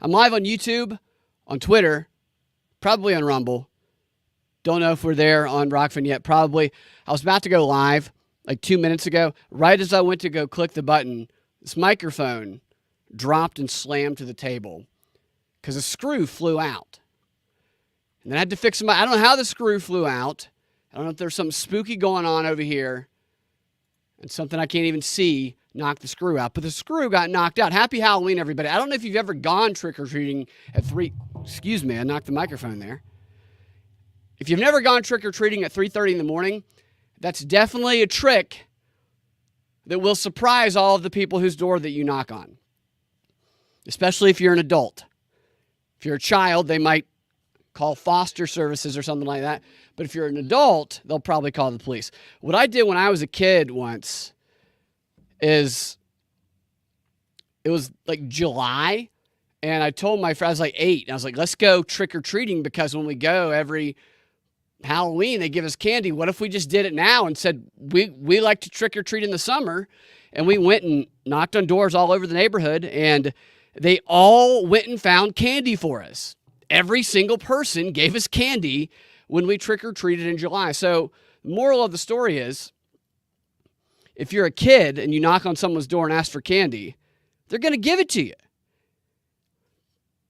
I'm live on YouTube, on Twitter, probably on Rumble. Don't know if we're there on Rockfin yet. Probably. I was about to go live like 2 minutes ago. Right as I went to go click the button, this microphone dropped and slammed to the table because a screw flew out. And then I had to fix I don't know how the screw flew out. I don't know if there's something spooky going on over here and something I can't even see knocked the screw out. But the screw got knocked out. Happy Halloween, everybody. I don't know if you've ever gone trick-or-treating at excuse me, I knocked the microphone there. If you've never gone trick-or-treating at 3:30 in the morning, that's definitely a trick that will surprise all of the people whose door that you knock on, especially if you're an adult. If you're a child, they might call foster services or something like that. But if you're an adult, they'll probably call the police. What I did when I was a kid once is it was like July, and I told my friend, I was like 8, and I was like, let's go trick-or-treating because when we go every Halloween, they give us candy. What if we just did it now and said, we like to trick-or-treat in the summer? And we went and knocked on doors all over the neighborhood, and they all went and found candy for us. Every single person gave us candy when we trick-or-treated in July. So the moral of the story is, if you're a kid and you knock on someone's door and ask for candy, they're going to give it to you.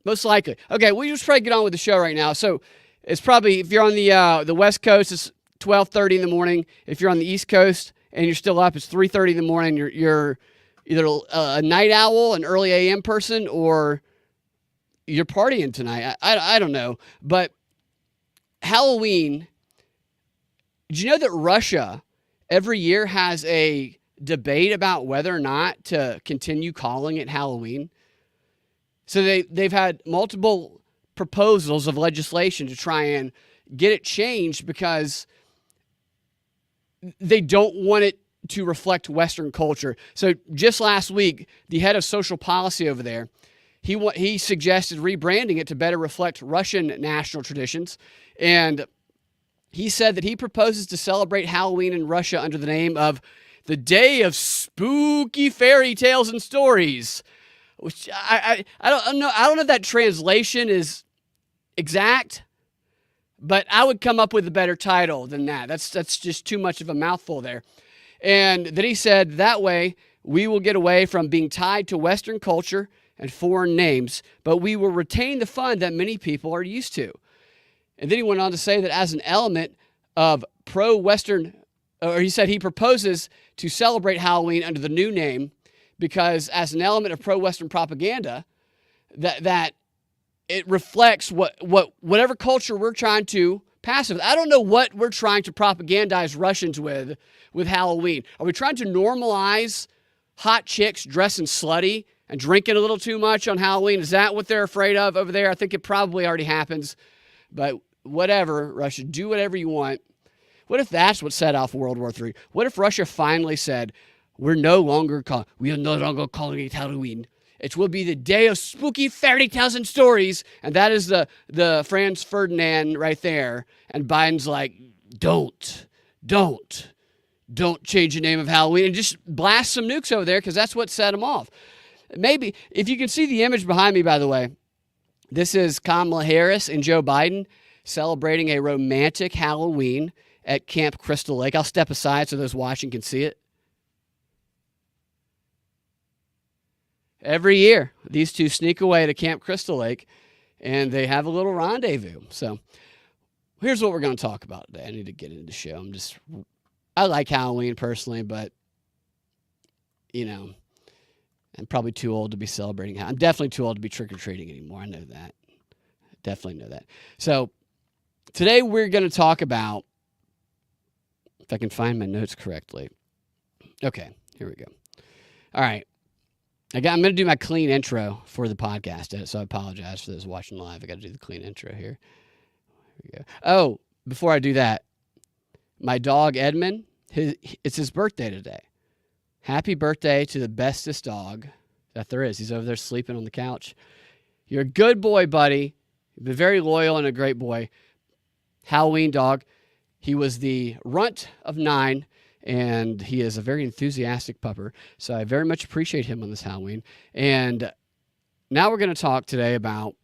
Most likely. Okay, we just try to get on with the show right now. So it's probably, if you're on the West Coast, it's 12:30 in the morning. If you're on the East Coast and you're still up, it's 3:30 in the morning. You're either a night owl, an early AM person, or you're partying tonight. I don't know. But Halloween, did you know that Russia every year has a debate about whether or not to continue calling it Halloween? So they've had multiple proposals of legislation to try and get it changed because they don't want it to reflect Western culture. So just last week, the head of social policy over there, he suggested rebranding it to better reflect Russian national traditions. And he said that he proposes to celebrate Halloween in Russia under the name of the Day of Spooky Fairy Tales and Stories, which I don't know. I don't know if that translation is exact, but I would come up with a better title than that. That's just too much of a mouthful there. And then he said that way we will get away from being tied to Western culture and foreign names, but we will retain the fun that many people are used to. And then he went on to say that as an element of pro-Western, or he said he proposes to celebrate Halloween under the new name because as an element of pro-Western propaganda, that it reflects whatever culture we're trying to pass with. I don't know what we're trying to propagandize Russians with Halloween. Are we trying to normalize hot chicks dressing slutty and drinking a little too much on Halloween? Is that what they're afraid of over there? I think it probably already happens. But whatever, Russia, do whatever you want. What if that's what set off World War III? What if Russia finally said, we are no longer calling it Halloween. It will be the Day of Spooky Fairy Tales and Stories. And that is the Franz Ferdinand right there. And Biden's like, don't change the name of Halloween, and just blast some nukes over there because that's what set them off. Maybe, if you can see the image behind me, by the way, this is Kamala Harris and Joe Biden celebrating a romantic Halloween at Camp Crystal Lake. I'll step aside so those watching can see it. Every year, these two sneak away to Camp Crystal Lake, and they have a little rendezvous. So here's what we're going to talk about today. I need to get into the show. I like Halloween personally, but, I'm probably too old to be celebrating. I'm definitely too old to be trick-or-treating anymore. I know that. Definitely know that. So today we're going to talk about, if I can find my notes correctly. Okay, here we go. All right. I'm going to do my clean intro for the podcast, so I apologize for those watching live. I got to do the clean intro here. Here we go. Oh, before I do that, my dog Edmund, it's his birthday today. Happy birthday to the bestest dog that there is. He's over there sleeping on the couch. You're a good boy, buddy. You've been very loyal and a great boy. Halloween dog. He was the runt of 9, and he is a very enthusiastic pupper. So I very much appreciate him on this Halloween. And now we're going to talk today about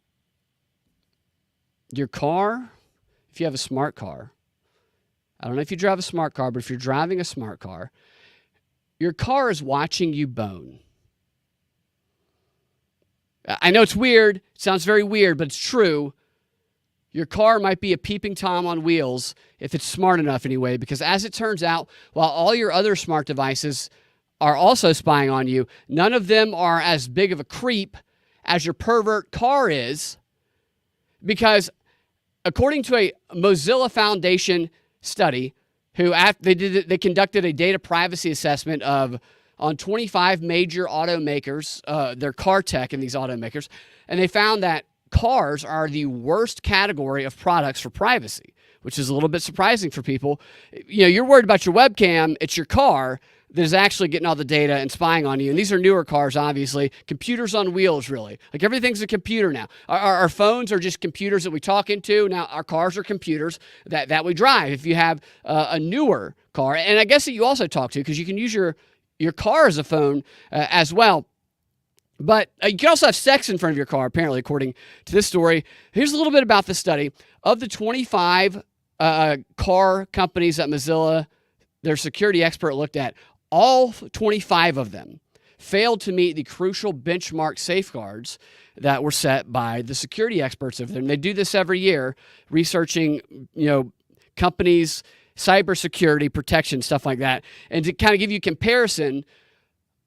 your car. If you have a smart car, I don't know if you drive a smart car, but if you're driving a smart car, your car is watching you bone. I know it's weird. It sounds very weird, but it's true. Your car might be a peeping Tom on wheels if it's smart enough anyway, because as it turns out, while all your other smart devices are also spying on you, none of them are as big of a creep as your pervert car is, because according to a Mozilla Foundation study, they conducted a data privacy assessment on 25 major automakers, their car tech in these automakers, and they found that cars are the worst category of products for privacy, which is a little bit surprising for people. You know, you're worried about your webcam, it's your car that is actually getting all the data and spying on you. And these are newer cars, obviously. Computers on wheels, really. Like everything's a computer now. Our phones are just computers that we talk into. Now our cars are computers that we drive. If you have a newer car, and I guess that you also talk to, because you can use your car as a phone as well. But you can also have sex in front of your car, apparently, according to this story. Here's a little bit about the study. Of the 25 car companies that Mozilla, their security expert, looked at, all 25 of them failed to meet the crucial benchmark safeguards that were set by the security experts of them. They do this every year, researching, companies' cybersecurity protection, stuff like that. And to kind of give you a comparison,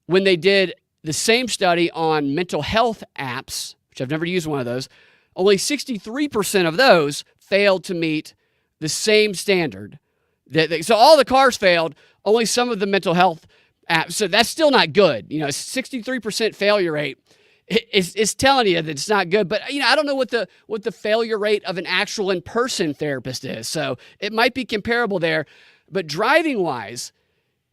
when they did the same study on mental health apps, which I've never used one of those, only 63% of those failed to meet the same standard. So all the cars failed, only some of the mental health apps. So that's still not good. 63% failure rate is telling you that it's not good. But I don't know what the failure rate of an actual in-person therapist is. So it might be comparable there. But driving wise,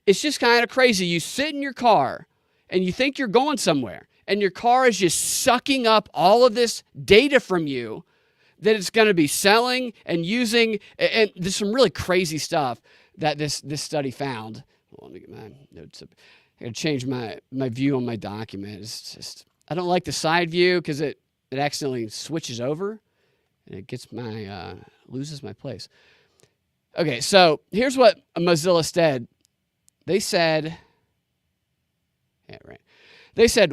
it's just kind of crazy. You sit in your car and you think you're going somewhere, and your car is just sucking up all of this data from you that it's going to be selling and using. And there's some really crazy stuff that this study found. Well, let me get my notes up. I got to change my view on my document. It's just, I don't like the side view because it accidentally switches over and it gets loses my place. Okay, so here's what Mozilla said. They said,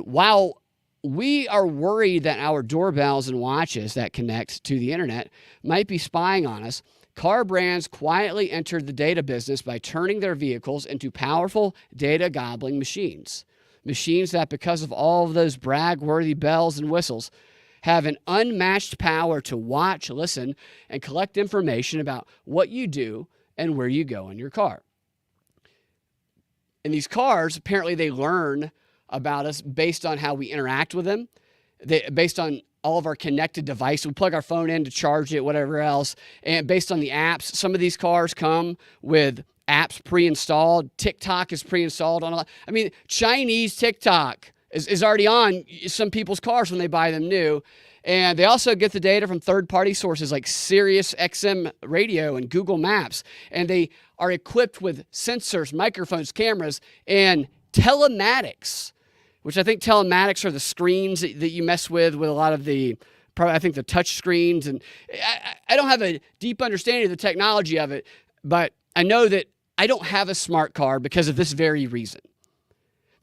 while we are worried that our doorbells and watches that connect to the internet might be spying on us, car brands quietly entered the data business by turning their vehicles into powerful data-gobbling machines. Machines that, because of all of those brag-worthy bells and whistles, have an unmatched power to watch, listen, and collect information about what you do and where you go in your car. And these cars, apparently they learn about us based on how we interact with them, based on all of our connected devices. We plug our phone in to charge it, whatever else, and based on the apps. Some of these cars come with apps pre-installed. TikTok is pre-installed on a lot. I mean, Chinese TikTok is already on some people's cars when they buy them new. And they also get the data from third-party sources like Sirius XM Radio and Google Maps. And they are equipped with sensors, microphones, cameras, and telematics, which I think telematics are the screens that you mess with a lot of the touch screens. And I don't have a deep understanding of the technology of it, but I know that I don't have a smart car because of this very reason.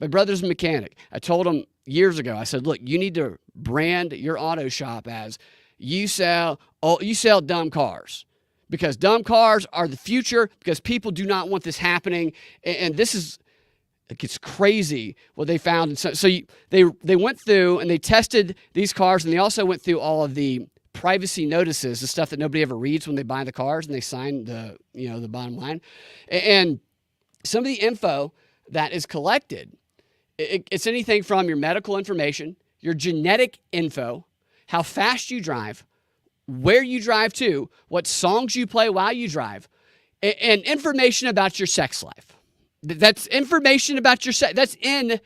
My brother's a mechanic. I told him years ago, I said, look, you need to brand your auto shop as you sell dumb cars, because dumb cars are the future, because people do not want this happening. And this is, it gets crazy what they found. And so they went through and they tested these cars, and they also went through all of the privacy notices, the stuff that nobody ever reads when they buy the cars, and they sign the bottom line. And some of the info that is collected, it's anything from your medical information, your genetic info, how fast you drive, where you drive to, what songs you play while you drive, and information about your sex life. That's information about your sex. That's in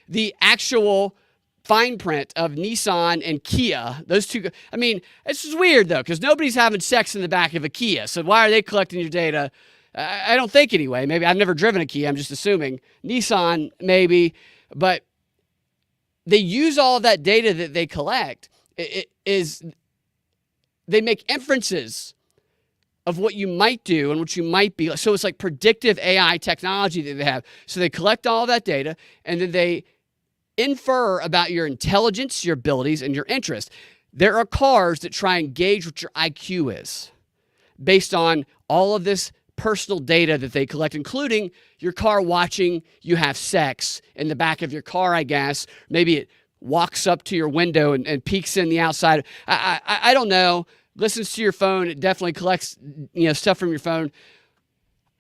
the actual fine print of Nissan and Kia. Those two. I mean, it's just weird though, because nobody's having sex in the back of a Kia. So why are they collecting your data? I don't think anyway. Maybe I've never driven a Kia. I'm just assuming. Nissan, maybe. But they use all of that data that they collect. They make inferences of what you might do and what you might be. So it's like predictive AI technology that they have. So they collect all of that data, and then they infer about your intelligence, your abilities, and your interests. There are cars that try and gauge what your IQ is based on all of this personal data that they collect, including your car watching you have sex in the back of your car, I guess. Maybe it walks up to your window and peeks in the outside. I don't know. Listens to your phone. It definitely collects, stuff from your phone.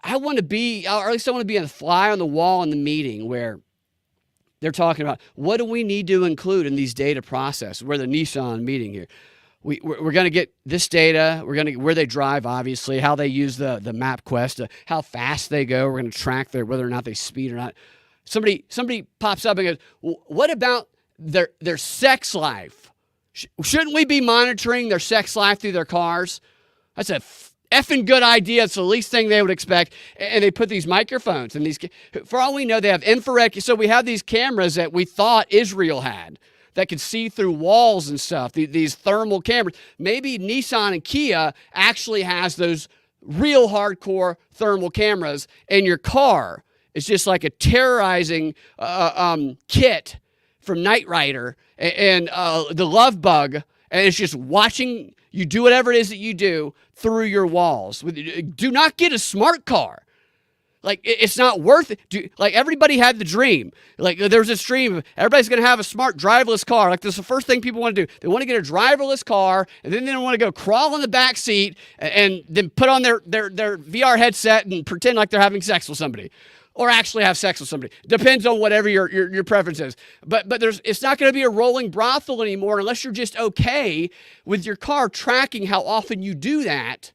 I want to be, or at least I want to be a fly on the wall in the meeting where they're talking about what do we need to include in these data processes. We're the Nissan meeting here. We're going to get this data. We're going to where they drive, obviously, how they use the MapQuest, how fast they go. We're going to track whether or not they speed or not. Somebody pops up and goes, well, what about their sex life? Shouldn't we be monitoring their sex life through their cars? That's a effing good idea. It's the least thing they would expect. And they put these microphones and for all we know, they have infrared. So we have these cameras that we thought Israel had that could see through walls and stuff, these thermal cameras. Maybe Nissan and Kia actually has those real hardcore thermal cameras in your car. It's just like a terrorizing kit from Knight Rider and the Love Bug, and it's just watching you do whatever it is that you do through your walls. Do not get a smart car. Like, it's not worth it. Like, everybody had the dream. Like, there's this dream of everybody's going to have a smart driverless car. Like, this is the first thing people want to do. They want to get a driverless car, and then they want to go crawl in the back seat and then put on their VR headset and pretend like they're having sex with somebody. Or actually have sex with somebody. Depends on whatever your preference is. But it's not going to be a rolling brothel anymore unless you're just okay with your car tracking how often you do that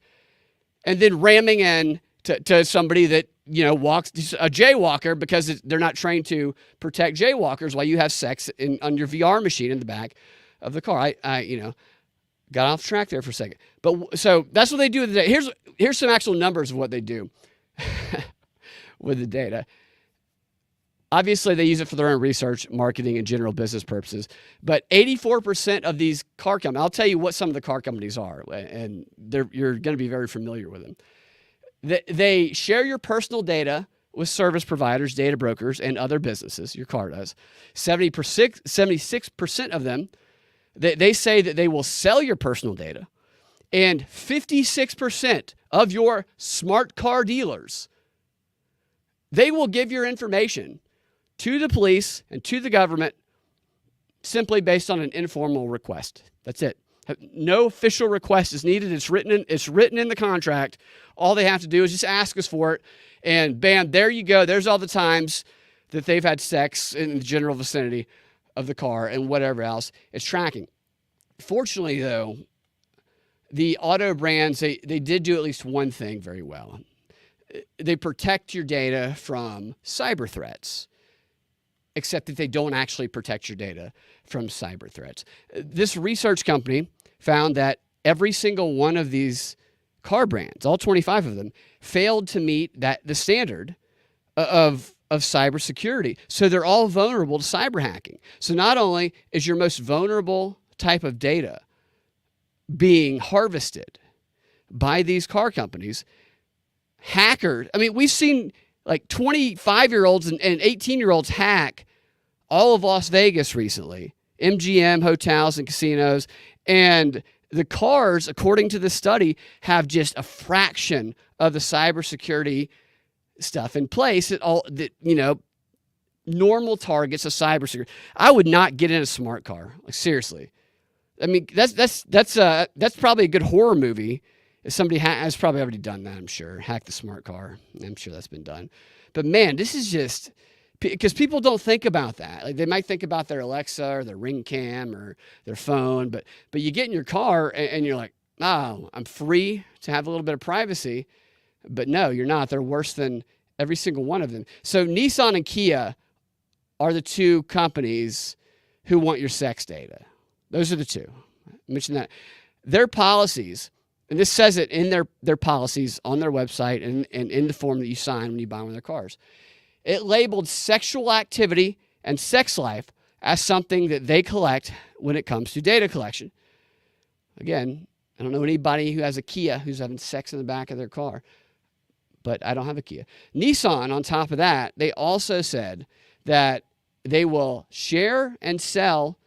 and then ramming in to somebody that, walks, a jaywalker, because they're not trained to protect jaywalkers while you have sex on your VR machine in the back of the car. I got off track there for a second. But so that's what they do with the data. Here's some actual numbers of what they do. With the data. Obviously, they use it for their own research, marketing, and general business purposes. But 84% of these car companies, I'll tell you what some of the car companies are, and you're going to be very familiar with them. They share your personal data with service providers, data brokers, and other businesses. Your car does. 76% of them, they say that they will sell your personal data. And 56% of your smart car dealers, they will give your information to the police and to the government simply based on an informal request. That's it. No official request is needed. It's written in the contract. All they have to do is just ask us for it, and bam, there you go. There's all the times that they've had sex in the general vicinity of the car and whatever else. It's tracking. Fortunately, though, the auto brands, they did do at least one thing very well. They protect your data from cyber threats, except that they don't actually protect your data from cyber threats. This research company found that every single one of these car brands, all 25 of them, failed to meet the standard of cybersecurity. So they're all vulnerable to cyber hacking. So not only is your most vulnerable type of data being harvested by these car companies, hackers, we've seen like 25-year-olds and 18-year-olds hack all of Las Vegas recently, MGM hotels and casinos, and the cars, according to the study, have just a fraction of the cybersecurity stuff in place normal targets of cybersecurity. I would not get in a smart car. Like, seriously. That's probably a good horror movie. If somebody has probably already done that, I'm sure. Hack the smart car. I'm sure that's been done. But man, this is just because people don't think about that. Like, they might think about their Alexa or their Ring Cam or their phone, but you get in your car and you're like, oh, I'm free to have a little bit of privacy. But no, you're not. They're worse than every single one of them. So Nissan and Kia are the two companies who want your sex data. Those are the two. I mentioned that. Their policies, and this says it in their policies on their website and in the form that you sign when you buy one of their cars. It labeled sexual activity and sex life as something that they collect when it comes to data collection. Again, I don't know anybody who has a Kia who's having sex in the back of their car, but I don't have a Kia. Nissan, on top of that, they also said that they will share and sell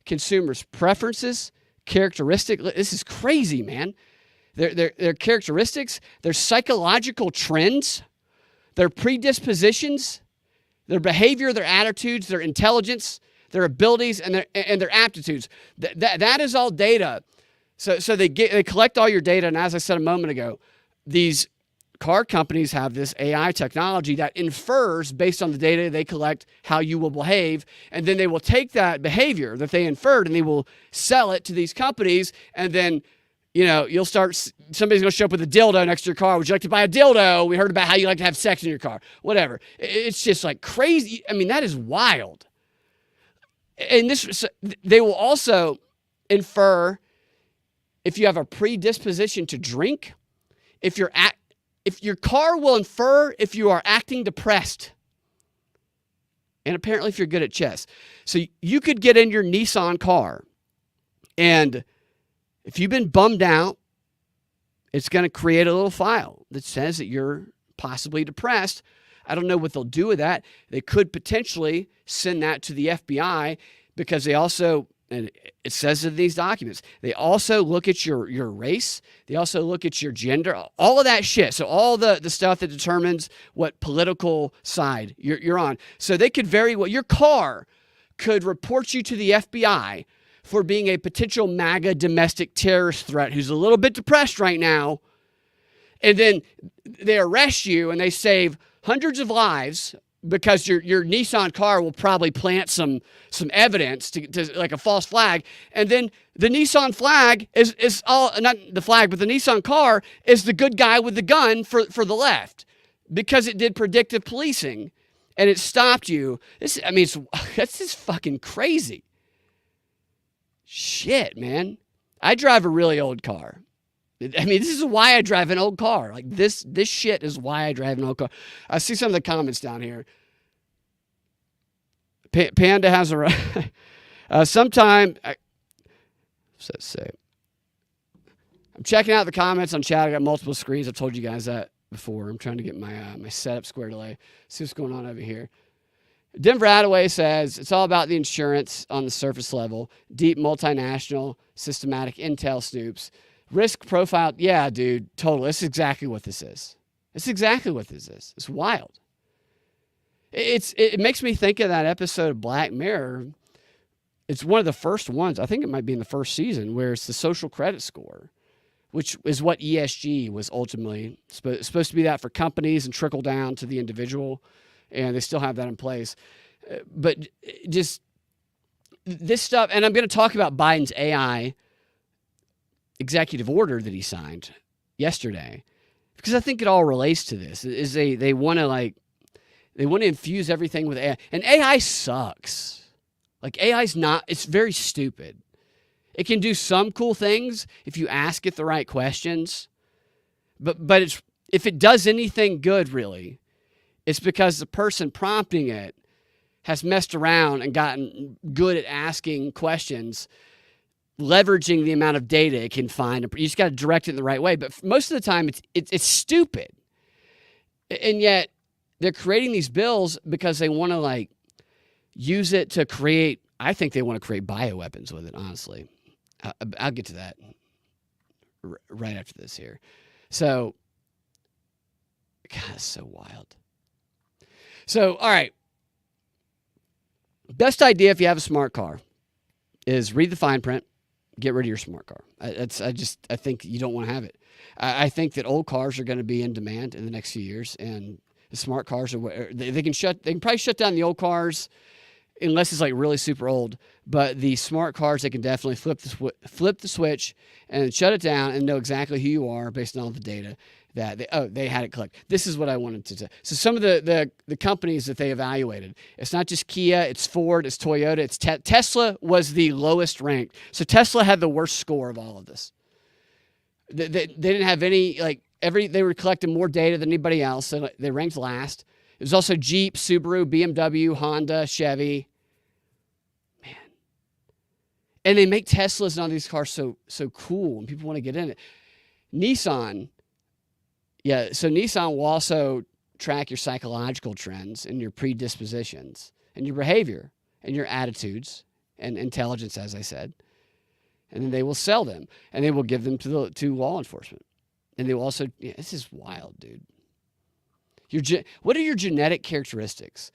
consumers' preferences, characteristics. This is crazy, man. Their characteristics, their psychological trends, their predispositions, their behavior, their attitudes, their intelligence, their abilities, and their aptitudes. That is all data. So they collect all your data, and as I said a moment ago, these car companies have this AI technology that infers based on the data they collect how you will behave, and then they will take that behavior that they inferred and they will sell it to these companies, and then you'll start, somebody's going to show up with a dildo next to your car. Would you like to buy a dildo? We heard about how you like to have sex in your car. Whatever. It's just like crazy. I mean, that is wild. And they will also infer if you have a predisposition to drink, if your car will infer if you are acting depressed, and apparently if you're good at chess. So you could get in your Nissan car, and if you've been bummed out, it's going to create a little file that says that you're possibly depressed. I don't know what they'll do with that. They could potentially send that to the FBI because they also, and it says in these documents, they also look at your race. They also look at your gender, all of that shit. So all the stuff that determines what political side you're on. So they could your car could report you to the FBI for being a potential MAGA domestic terrorist threat who's a little bit depressed right now. And then they arrest you and they save hundreds of lives because your Nissan car will probably plant some evidence to like a false flag. And then the Nissan flag is all, not the flag, but the Nissan car is the good guy with the gun for the left because it did predictive policing and it stopped you. That's just fucking crazy. Shit, man. I drive a really old car. I mean, this is why I drive an old car. Like this shit is why I drive an old car. I see some of the comments down here. Panda has a right. I'm checking out the comments on chat. I got multiple screens. I've told you guys that before. I'm trying to get my setup squared away. See what's going on over here. Denver Attaway says, it's all about the insurance on the surface level. Deep multinational, systematic intel snoops. Risk profile. Yeah, dude, totally. This is exactly what this is. It's wild. It makes me think of that episode of Black Mirror. It's one of the first ones. I think it might be in the first season where it's the social credit score, which is what ESG was ultimately supposed to be, that for companies and trickle down to the individual. And they still have that in place. But just this stuff, and I'm going to talk about Biden's AI executive order that he signed yesterday, because I think it all relates to this. Is they want to infuse everything with AI, and AI sucks. Like it's very stupid. It can do some cool things if you ask it the right questions, but if it does anything good, really, it's because the person prompting it has messed around and gotten good at asking questions, leveraging the amount of data it can find. You just got to direct it in the right way. But most of the time, it's stupid. And yet, they're creating these bills because they want to use it to create. I think they want to create bioweapons with it. Honestly, I'll get to that right after this here. So, God, it's so wild. So, all right. Best idea if you have a smart car is read the fine print, get rid of your smart car. I think you don't want to have it. I think that old cars are going to be in demand in the next few years, and the smart cars they can probably shut down the old cars unless it's really super old. But the smart cars, they can definitely flip the switch and shut it down and know exactly who you are based on all the data that they had it collect. This is what I wanted to say. So some of the companies that they evaluated, it's not just Kia, it's Ford, it's Toyota, it's Tesla was the lowest ranked. So Tesla had the worst score of all of this. They didn't have any, they were collecting more data than anybody else, so they ranked last. It was also Jeep, Subaru, BMW, Honda, Chevy. And they make Teslas and all these cars so cool, and people want to get in it. Nissan, so Nissan will also track your psychological trends and your predispositions and your behavior and your attitudes and intelligence, as I said. And then they will sell them, and they will give them to law enforcement. And they will also, this is wild, dude. What are your genetic characteristics?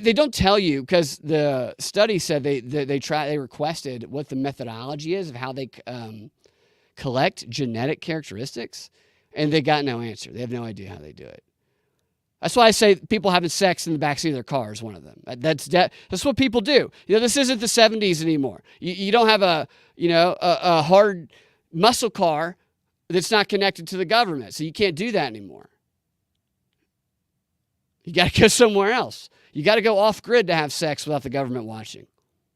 They don't tell you, because the study said they requested what the methodology is of how they collect genetic characteristics, and they got no answer. They have no idea how they do it. That's why I say people having sex in the backseat of their car is one of them. That's what people do. This isn't the 70s anymore. You don't have a hard muscle car that's not connected to the government, so you can't do that anymore. You got to go somewhere else. You got to go off grid to have sex without the government watching.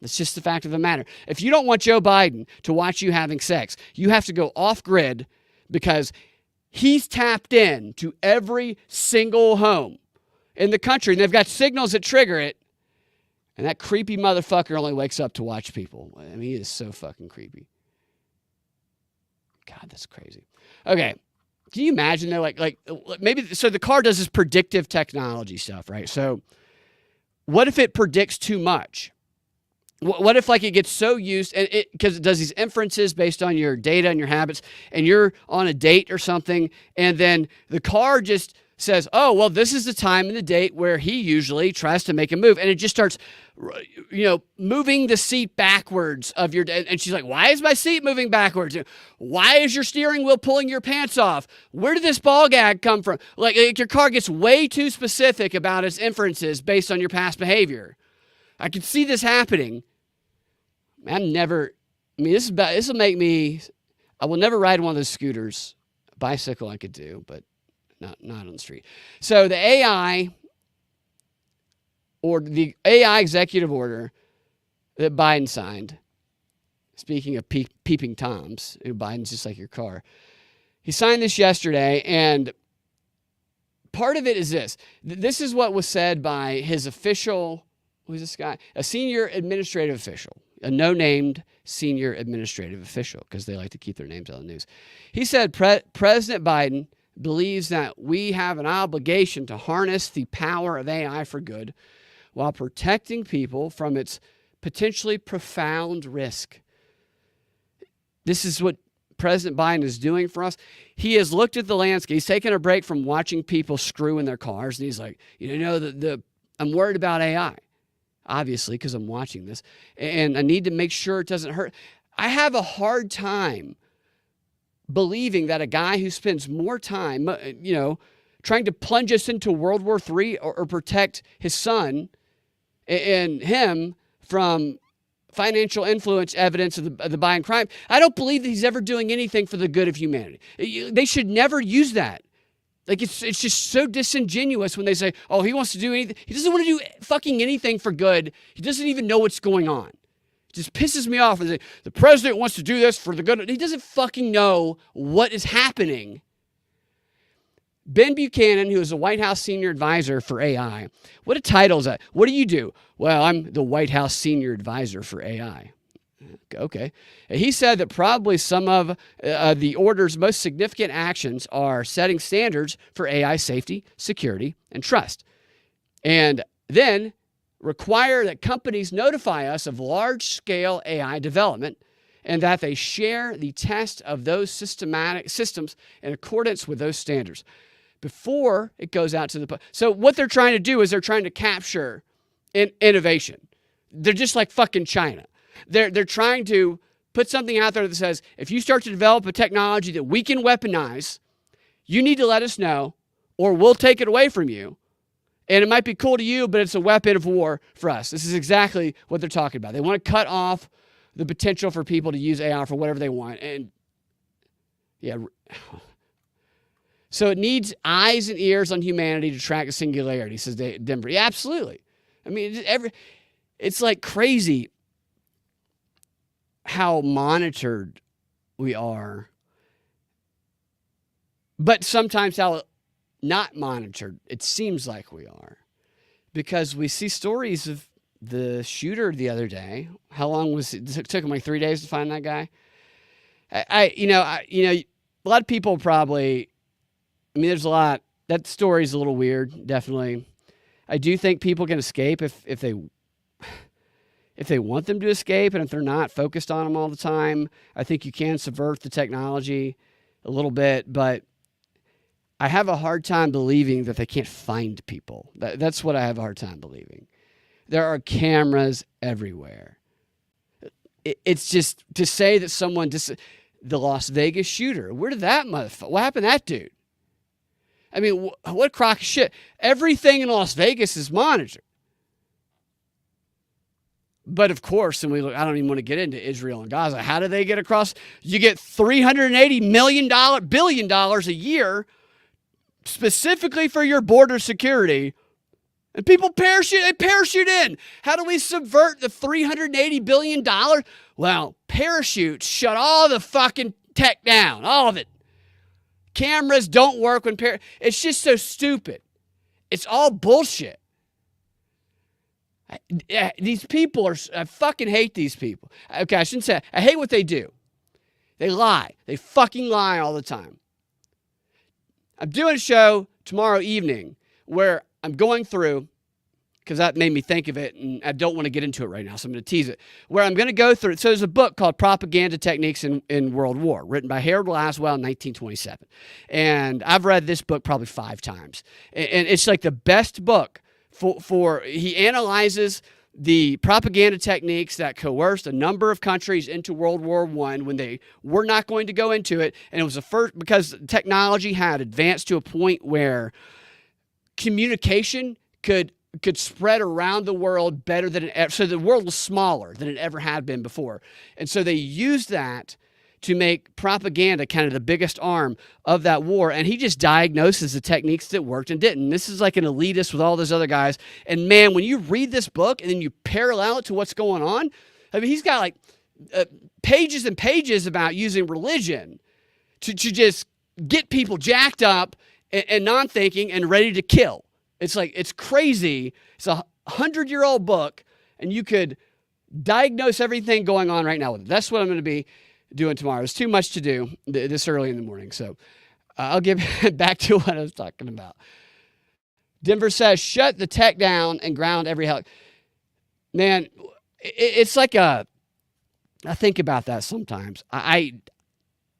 That's just the fact of the matter. If you don't want Joe Biden to watch you having sex, you have to go off grid, because he's tapped in to every single home in the country, and they've got signals that trigger it. And that creepy motherfucker only wakes up to watch people. I mean, he is so fucking creepy. God, that's crazy. Okay. Can you imagine though, like maybe, so the car does this predictive technology stuff, right? So what if it predicts too much? What if it gets so used, and because it does these inferences based on your data and your habits, and you're on a date or something, and then the car just says, oh, well, this is the time in the date where he usually tries to make a move, and it just starts, moving the seat backwards of your, and she's like, why is my seat moving backwards? Why is your steering wheel pulling your pants off? Where did this ball gag come from? Like your car gets way too specific about its inferences based on your past behavior. I can see this happening. This will make me, I will never ride one of those scooters. A bicycle I could do, but not on the street. So the AI executive order that Biden signed, speaking of peeping Toms, Biden's just like your car. He signed this yesterday, and part of it is this. This is what was said by his official, who's this guy? A senior administrative official, a no-named senior administrative official, because they like to keep their names out of the news. He said President Biden believes that we have an obligation to harness the power of AI for good while protecting people from its potentially profound risk. This is what President Biden is doing for us. He has looked at the landscape. He's taken a break from watching people screw in their cars, and he's like, I'm worried about AI. Obviously, because I'm watching this, and I need to make sure it doesn't hurt. I have a hard time believing that a guy who spends more time, trying to plunge us into World War III or protect his son and him from financial influence evidence of the Biden crime, I don't believe that he's ever doing anything for the good of humanity. They should never use that. It's just so disingenuous when they say, oh, he wants to do anything. He doesn't want to do fucking anything for good. He doesn't even know what's going on. It just pisses me off when they say, the president wants to do this for the good. He doesn't fucking know what is happening. Ben Buchanan, who is a White House senior advisor for AI. What a title is that? What do you do? Well, I'm the White House senior advisor for AI. Okay. He said that probably some of the order's most significant actions are setting standards for AI safety, security, and trust. And then require that companies notify us of large-scale AI development and that they share the test of those systematic systems in accordance with those standards before it goes out to the public. So what they're trying to do is they're trying to capture innovation. They're just like fucking China. They're trying to put something out there that says, if you start to develop a technology that we can weaponize, you need to let us know, or we'll take it away from you. And it might be cool to you, but it's a weapon of war for us. This is exactly what they're talking about. They want to cut off the potential for people to use AI for whatever they want. And yeah. So it needs eyes and ears on humanity to track a singularity, says Denver. Yeah, absolutely. I mean, it's like crazy how monitored we are, but sometimes how not monitored it seems like we are, because we see stories of the shooter the other day. How long was it? It took him like 3 days to find that guy. A lot of people probably, there's a lot, that story's a little weird, definitely. I do think people can escape if they want them to escape, and if they're not focused on them all the time. I think you can subvert the technology a little bit, but I have a hard time believing that they can't find people. That's what I have a hard time believing. There are cameras everywhere. It's just to say that someone the Las Vegas shooter, where did that motherfucker, what happened to that dude? What crock of shit? Everything in Las Vegas is monitored. But of course, I don't even want to get into Israel and Gaza. How do they get across? You get $380 billion a year specifically for your border security, and people parachute in. How do we subvert the $380 billion? Well, parachutes shut all the fucking tech down, all of it. Cameras don't work when it's just so stupid. It's all bullshit. These people I fucking hate these people. Okay, I shouldn't say I hate what they do. They lie. They fucking lie all the time. I'm doing a show tomorrow evening where I'm going through, because that made me think of it, and I don't want to get into it right now, so I'm going to tease it, where I'm going to go through it. So there's a book called Propaganda Techniques in World War, written by Harold Laswell in 1927. And I've read this book probably 5 times. And it's like the best book for he analyzes the propaganda techniques that coerced a number of countries into World War I when they were not going to go into it. And it was the first, because technology had advanced to a point where communication could spread around the world better than so the world was smaller than it ever had been before. And so they used that to make propaganda kind of the biggest arm of that war. And he just diagnoses the techniques that worked and didn't. This is like an elitist with all those other guys. And man, when you read this book and then you parallel it to what's going on, he's got like pages and pages about using religion to just get people jacked up and non-thinking and ready to kill. It's like, it's crazy. It's a 100-year-old book, and you could diagnose everything going on right now with it. That's what I'm going to be doing tomorrow. It's too much to do this early in the morning. So I'll get back to what I was talking about. Denver says, shut the tech down and ground every helicopter. Man, it's like I think about that sometimes.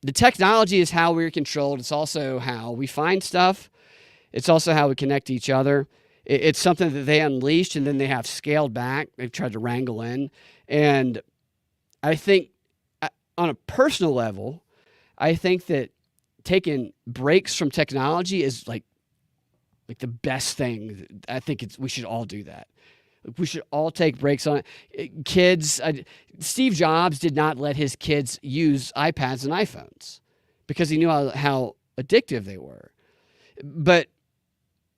The technology is how we're controlled. It's also how we find stuff. It's also how we connect to each other. It's something that they unleashed and then they have scaled back. They've tried to wrangle in. And I think on a personal level, I think that taking breaks from technology is like the best thing. I think we should all do that. We should all take breaks on it. Kids, Steve Jobs did not let his kids use iPads and iPhones because he knew how addictive they were. But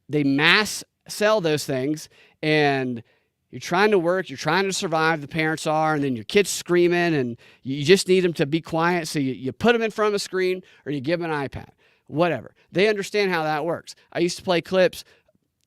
they mass sell those things, and you're trying to work, you're trying to survive, the parents are, and then your kid's screaming, and you just need them to be quiet, so you put them in front of a screen, or you give them an iPad, whatever. They understand how that works. I used to play clips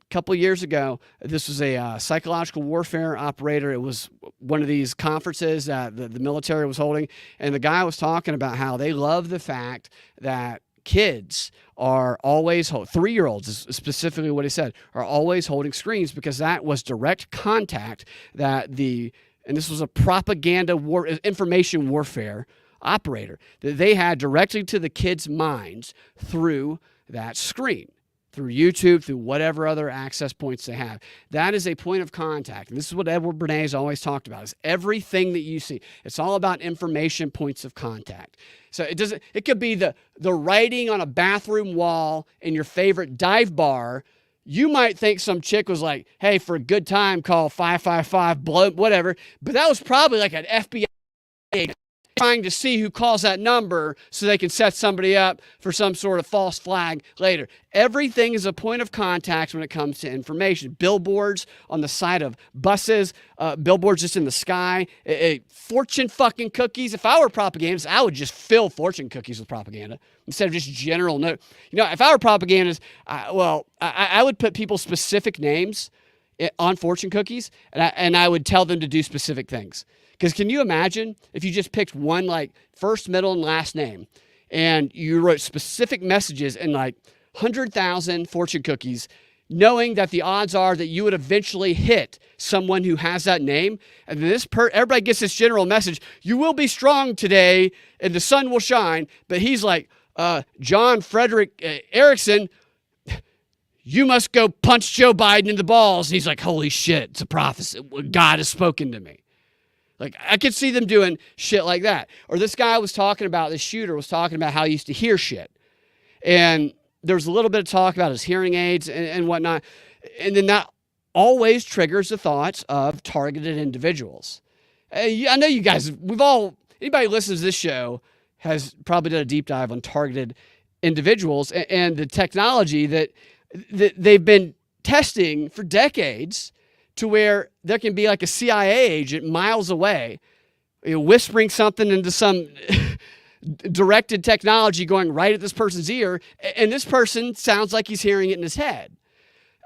a couple years ago. This was a psychological warfare operator. It was one of these conferences that the military was holding, and the guy was talking about how they love the fact that kids are always 3-year-olds is specifically what he said, are always holding screens, because that was direct contact that and this was a propaganda information warfare operator that they had directly to the kids' minds through that screen, through YouTube, through whatever other access points they have. That is a point of contact. And this is what Edward Bernays always talked about, is everything that you see. It's all about information points of contact. So it could be the writing on a bathroom wall in your favorite dive bar. You might think some chick was like, hey, for a good time, call 555, blow, whatever. But that was probably like an FBI agent trying to see who calls that number so they can set somebody up for some sort of false flag later. Everything is a point of contact when it comes to information. Billboards on the side of buses, billboards just in the sky, fortune fucking cookies. If I were propagandist, I would just fill fortune cookies with propaganda instead of just general note. If I were propagandist, I would put people's specific names on fortune cookies, and I would tell them to do specific things. Because can you imagine if you just picked one, like first, middle, and last name, and you wrote specific messages in like 100,000 fortune cookies, knowing that the odds are that you would eventually hit someone who has that name, and then everybody gets this general message: you will be strong today, and the sun will shine. But he's like, John Frederick Erickson, you must go punch Joe Biden in the balls. And he's like, holy shit, it's a prophecy. God has spoken to me. Like, I could see them doing shit like that. Or this guy was talking about, this shooter was talking about how he used to hear shit. And there was a little bit of talk about his hearing aids and whatnot. And then that always triggers the thoughts of targeted individuals. I know you guys, anybody who listens to this show has probably done a deep dive on targeted individuals and the technology that they've been testing for decades, to where there can be like a CIA agent miles away, whispering something into some directed technology going right at this person's ear, and this person sounds like he's hearing it in his head.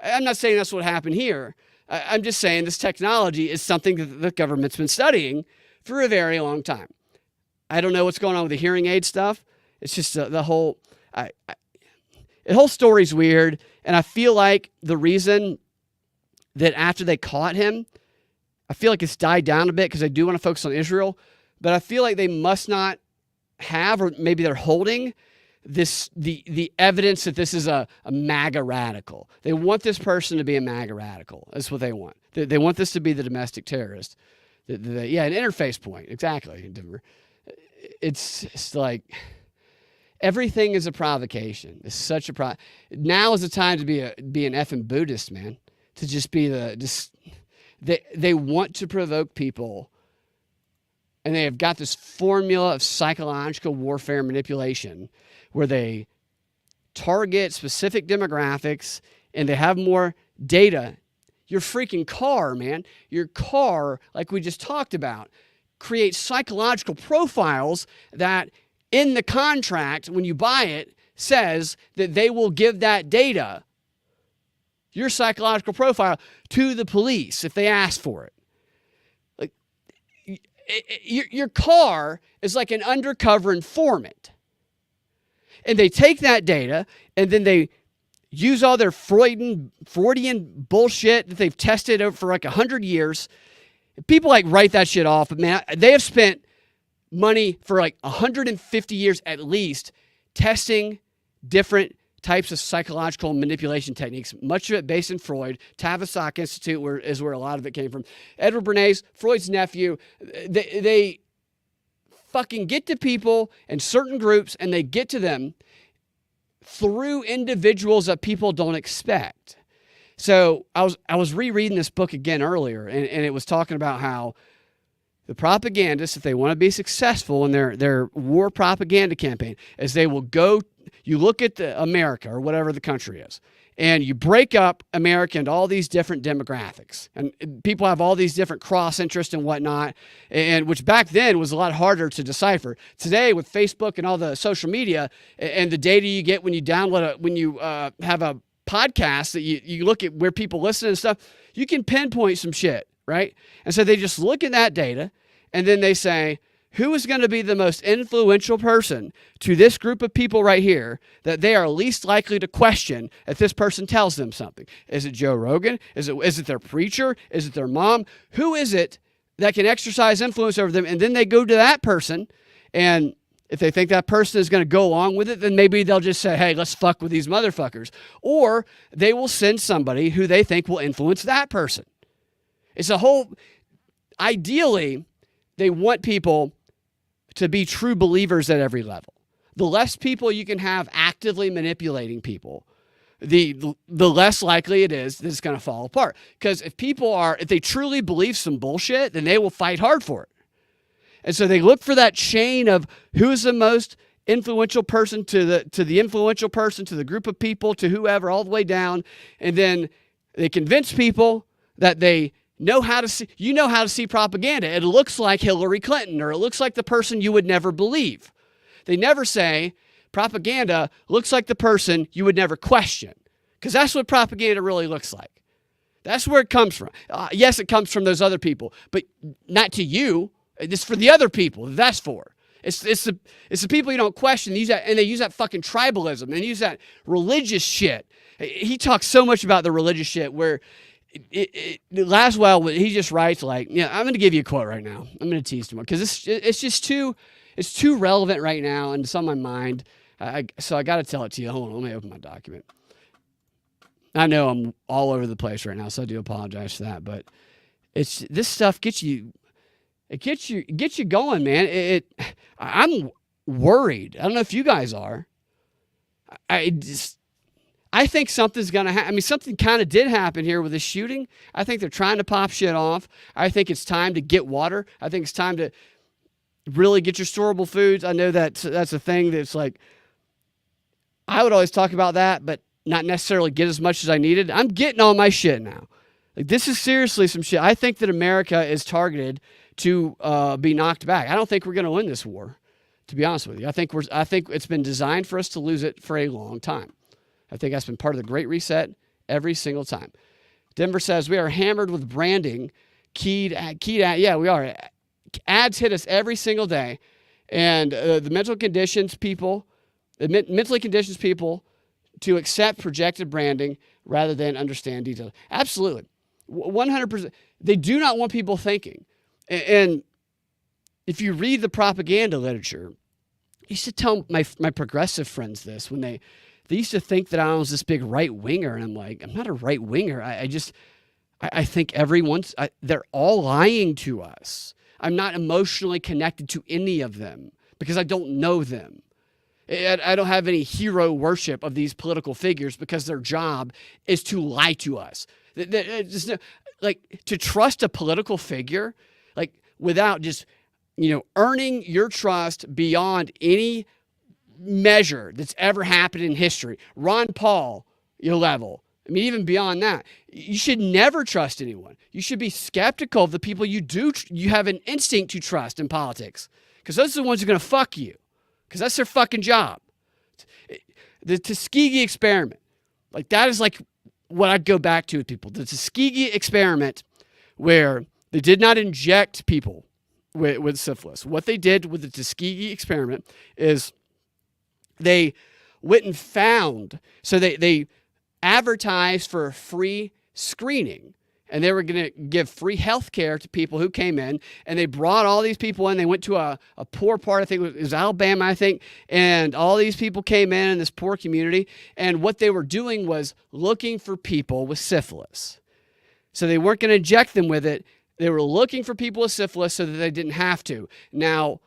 I'm not saying that's what happened here. I'm just saying this technology is something that the government's been studying for a very long time. I don't know what's going on with the hearing aid stuff. It's just the whole story's weird, and I feel like the reason that after they caught him, I feel like it's died down a bit because I do want to focus on Israel, but I feel like they must not have, or maybe they're holding the evidence that this is a MAGA radical. They want this person to be a MAGA radical. That's what they want. They want this to be the domestic terrorist. An interface point. Exactly. It's like everything is a provocation. It's such a now is the time to be an effing Buddhist, man. To just be they want to provoke people, and they have got this formula of psychological warfare manipulation where they target specific demographics and they have more data. Your freaking car, man, your car, like we just talked about, creates psychological profiles that in the contract, when you buy it, says that they will give that data, your psychological profile, to the police if they ask for it. Like, your car is like an undercover informant. And they take that data and then they use all their Freudian bullshit that they've tested over for like 100 years. People like write that shit off, but man, they have spent money for like 150 years at least testing different types of psychological manipulation techniques, much of it based in Freud. Tavistock Institute is where a lot of it came from. Edward Bernays, Freud's nephew, they fucking get to people in certain groups, and they get to them through individuals that people don't expect. So I was rereading this book again earlier, and it was talking about how the propagandists, if they want to be successful in their war propaganda campaign, is they will go, you look at America or whatever the country is, and you break up America into all these different demographics. And people have all these different cross interests and whatnot, and which back then was a lot harder to decipher. Today, with Facebook and all the social media and the data you get when you download when you have a podcast that you look at where people listen and stuff, you can pinpoint some shit, right? And so they just look at that data, and then they say, who is going to be the most influential person to this group of people right here that they are least likely to question if this person tells them something? Is it Joe Rogan? Is it their preacher? Is it their mom? Who is it that can exercise influence over them? And then they go to that person, and if they think that person is going to go along with it, then maybe they'll just say, hey, let's fuck with these motherfuckers. Or they will send somebody who they think will influence that person. It's a whole, ideally, they want people to be true believers at every level. The less people you can have actively manipulating people, the less likely it is that it's going to fall apart. Because if they truly believe some bullshit, then they will fight hard for it. And so they look for that chain of who's the most influential person to the influential person, to the group of people, to whoever, all the way down. And then they convince people that they know how to see propaganda. It looks like Hillary Clinton, or it looks like the person you would never believe. They never say propaganda looks like the person you would never question, because that's what propaganda really looks like. That's where it comes from. Yes, it comes from those other people, but not to you. It's for the other people. That's for. It's the people you don't question. They use that fucking tribalism and use that religious shit. He talks so much about the religious shit where Laswell, he just writes like, yeah, I'm going to give you a quote right now. I'm going to tease tomorrow because it's just too relevant right now and it's on my mind. So I got to tell it to you. Hold on, let me open my document. I know I'm all over the place right now, so I do apologize for that. But this stuff gets you going, man. I'm worried. I don't know if you guys are. I think something's going to happen. I mean, something kind of did happen here with the shooting. I think they're trying to pop shit off. I think it's time to get water. I think it's time to really get your storable foods. I know that's a thing that's like, I would always talk about that, but not necessarily get as much as I needed. I'm getting all my shit now. Like, this is seriously some shit. I think that America is targeted to be knocked back. I don't think we're going to win this war, to be honest with you. I think it's been designed for us to lose it for a long time. I think that's been part of the Great Reset every single time. Denver says, we are hammered with branding. Yeah, we are. Ads hit us every single day. And the mentally conditions people to accept projected branding rather than understand details. Absolutely. 100%. They do not want people thinking. And if you read the propaganda literature, I used to tell my progressive friends this when they used to think that I was this big right winger, and I'm like, I'm not a right winger. I think they're all lying to us. I'm not emotionally connected to any of them because I don't know them. I don't have any hero worship of these political figures because their job is to lie to us. Like, to trust a political figure, like, without just, earning your trust beyond any measure that's ever happened in history. Ron Paul, level. I mean, even beyond that, you should never trust anyone. You should be skeptical of the people you have an instinct to trust in politics, because those are the ones who are going to fuck you, because that's their fucking job. The Tuskegee experiment, like, that is like what I'd go back to with people. The Tuskegee experiment, where they did not inject people with syphilis. What they did with the Tuskegee experiment is they went and found, so they advertised for free screening, and they were going to give free health care to people who came in, and they brought all these people in. They went to a poor part, I think it was Alabama, and all these people came in this poor community, and what they were doing was looking for people with syphilis. So they weren't going to inject them with it. They were looking for people with syphilis so that they didn't have to. Now,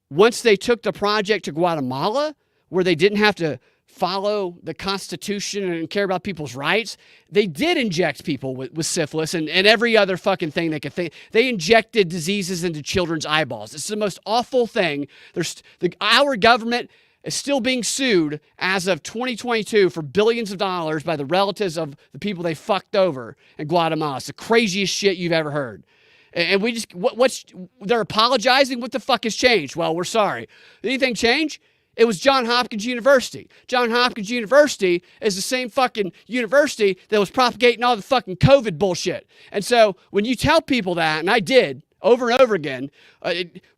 once they took the project to Guatemala, where they didn't have to follow the Constitution and care about people's rights, they did inject people with syphilis and every other fucking thing they could think. They injected diseases into children's eyeballs. It's the most awful thing. Our government is still being sued as of 2022 for billions of dollars by the relatives of the people they fucked over in Guatemala. It's the craziest shit you've ever heard. And we just, they're apologizing? What the fuck has changed? Well, we're sorry. Did anything change? It was Johns Hopkins University. Johns Hopkins University is the same fucking university that was propagating all the fucking COVID bullshit. And so when you tell people that, and I did over and over again,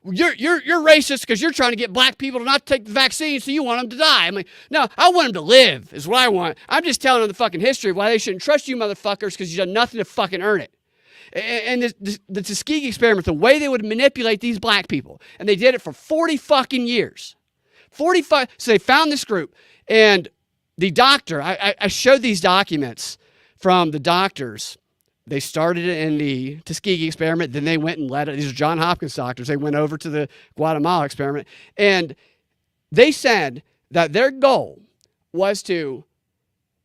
you're racist because you're trying to get black people to not take the vaccine, so you want them to die. I'm like, no, I want them to live is what I want. I'm just telling them the fucking history of why they shouldn't trust you motherfuckers, because you've done nothing to fucking earn it. And the Tuskegee experiment, the way they would manipulate these black people, and they did it for 40 fucking years. 45. So they found this group, and the doctor, I showed these documents from the doctors. They started it in the Tuskegee experiment. Then they went and led it. These are Johns Hopkins doctors. They went over to the Guatemala experiment, and they said that their goal was to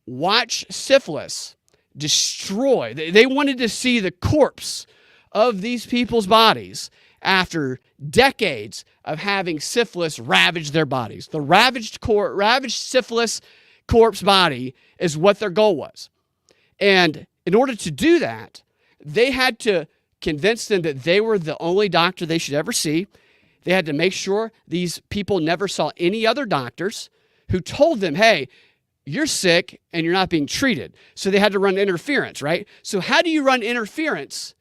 watch syphilis destroy. They wanted to see the corpse of these people's bodies after decades of having syphilis ravage their bodies. The ravaged syphilis corpse body is what their goal was. And in order to do that, they had to convince them that they were the only doctor they should ever see. They had to make sure these people never saw any other doctors who told them, hey, you're sick and you're not being treated. So they had to run interference, right? So how do you run interference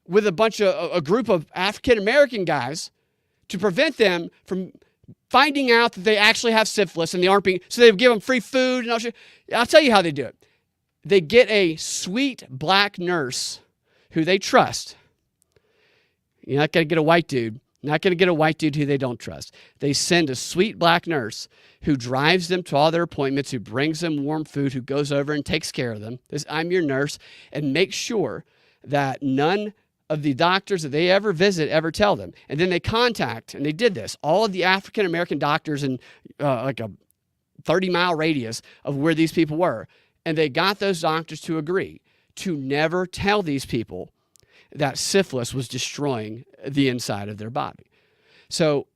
with a group of African-American guys to prevent them from finding out that they actually have syphilis and they aren't being, so they give them free food and all shit. I'll tell you how they do it. They get a sweet black nurse who they trust. You're not going to get a white dude. Not going to get a white dude who they don't trust. They send a sweet black nurse who drives them to all their appointments, who brings them warm food, who goes over and takes care of them. I'm your nurse, and make sure that none of the doctors that they ever visit ever tell them. And then they contact, and they did this, all of the African-American doctors in like a 30-mile radius of where these people were. And they got those doctors to agree to never tell these people that syphilis was destroying the inside of their body. So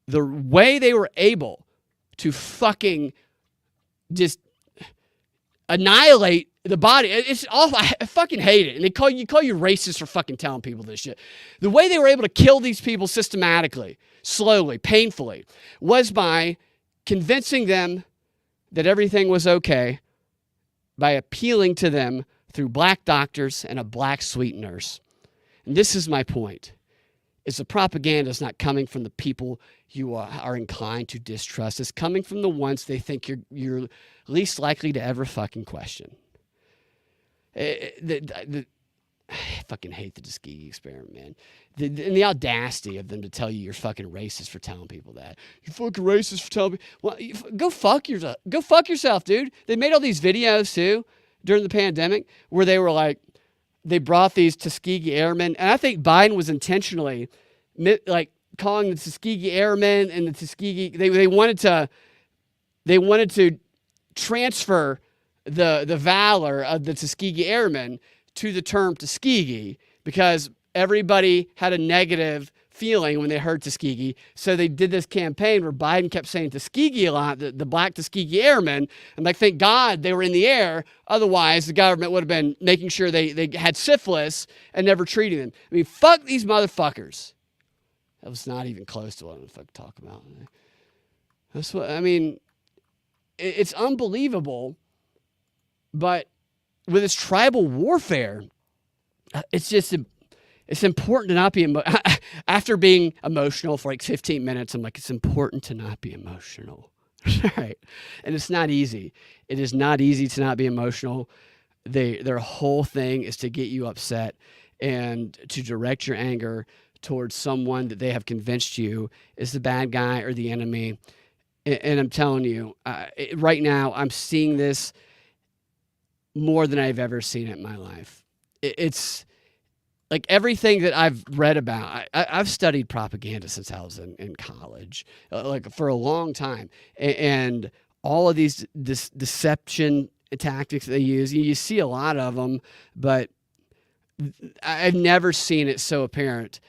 the way they were able to fucking just annihilate the body, it's awful. I fucking hate it. And they call you racist for fucking telling people this shit. The way they were able to kill these people systematically, slowly, painfully, was by convincing them that everything was okay, by appealing to them through black doctors and a black sweet nurse. And this is my point, is the propaganda is not coming from the people you are inclined to distrust. It's coming from the ones they think you're least likely to ever fucking question. I fucking hate the Tuskegee experiment, man. And the audacity of them to tell you you're fucking racist for telling people that. You're fucking racist for telling me. Well, go fuck yourself. Go fuck yourself, dude. They made all these videos, too, during the pandemic, where they were like, they brought these Tuskegee Airmen, and I think Biden was intentionally like calling the Tuskegee Airmen and the Tuskegee. They wanted to transfer the valor of the Tuskegee Airmen to the term Tuskegee because everybody had a negative feeling when they heard Tuskegee. So they did this campaign where Biden kept saying Tuskegee a lot, the black Tuskegee Airmen. And like, thank God they were in the air. Otherwise, the government would have been making sure they had syphilis and never treating them. I mean, fuck these motherfuckers. That was not even close to what I'm fucking talking about. That's what, I mean, it's unbelievable. But with this tribal warfare, it's important to not be after being emotional for like 15 minutes. I'm like, it's important to not be emotional. Right. And it's not easy. It is not easy to not be emotional. Their whole thing is to get you upset and to direct your anger towards someone that they have convinced you is the bad guy or the enemy. And I'm telling you, right now, I'm seeing this more than I've ever seen it in my life. It's like everything that I've read about. I've studied propaganda since I was in college, like for a long time. And all of these deception tactics they use, you see a lot of them, but I've never seen it so apparent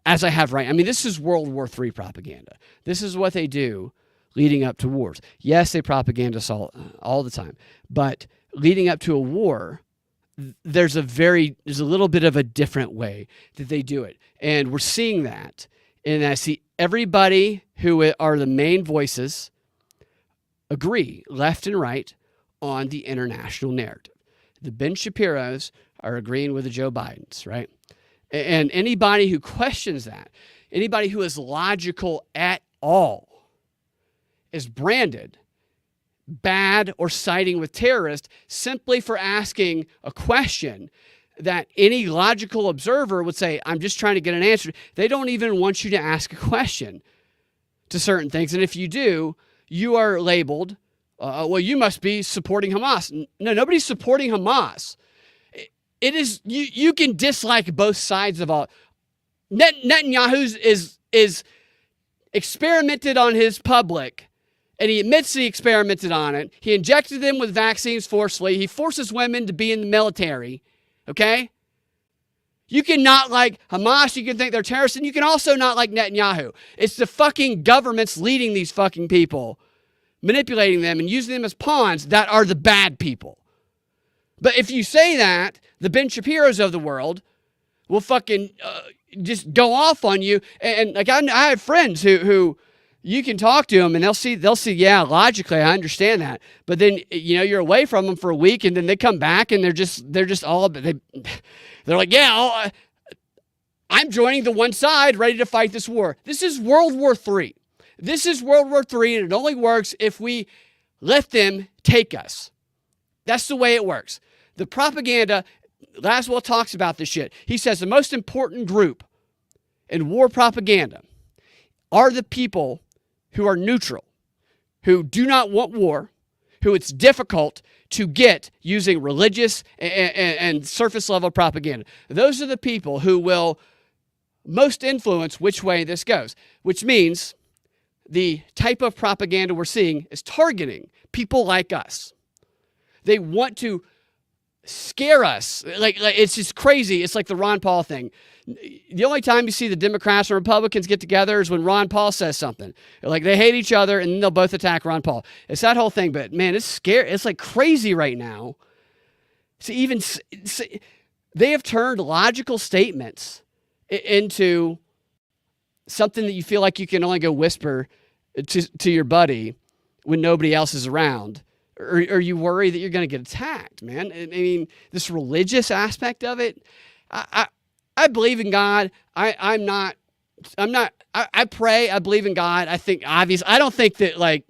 as I have right. I mean, this is World War III propaganda. This is what they do leading up to wars. Yes, they propaganda us all the time, but leading up to a war, there's a little bit of a different way that they do it. And we're seeing that. And I see everybody who are the main voices agree, left and right, on the international narrative. The Ben Shapiros are agreeing with the Joe Bidens, right? And anybody who questions that, anybody who is logical at all, is branded bad or siding with terrorists simply for asking a question that any logical observer would say, I'm just trying to get an answer. They don't even want you to ask a question to certain things. And if you do, you are labeled, well, you must be supporting Hamas. No, nobody's supporting Hamas. It is, you can dislike both sides of all. Netanyahu is experimented on his public. And he admits he experimented on it. He injected them with vaccines forcefully. He forces women to be in the military. Okay? You can not like Hamas. You can think they're terrorists. And you can also not like Netanyahu. It's the fucking governments leading these fucking people, manipulating them and using them as pawns that are the bad people. But if you say that, the Ben Shapiros of the world will fucking just go off on you. And like I have friends who you can talk to them and they'll see, yeah, logically, I understand that. But then, you're away from them for a week and then they come back and they're just all, they're like, yeah, I'm joining the one side ready to fight this war. This is World War III. This is World War III, and it only works if we let them take us. That's the way it works. The propaganda, Laswell talks about this shit. He says the most important group in war propaganda are the people who are neutral, who do not want war, who it's difficult to get using religious and surface level propaganda. Those are the people who will most influence which way this goes, which means the type of propaganda we're seeing is targeting people like us. They want to scare us. Like it's just crazy. It's like the Ron Paul thing. The only time you see the Democrats and Republicans get together is when Ron Paul says something. Like they hate each other and then they'll both attack Ron Paul. It's that whole thing. But man, it's scary. It's like crazy right now. They have turned logical statements into something that you feel like you can only go whisper to your buddy when nobody else is around. Or you worry that you're going to get attacked, man. I mean, this religious aspect of it, I believe in God. I pray. I believe in God. I think obvious. I don't think that like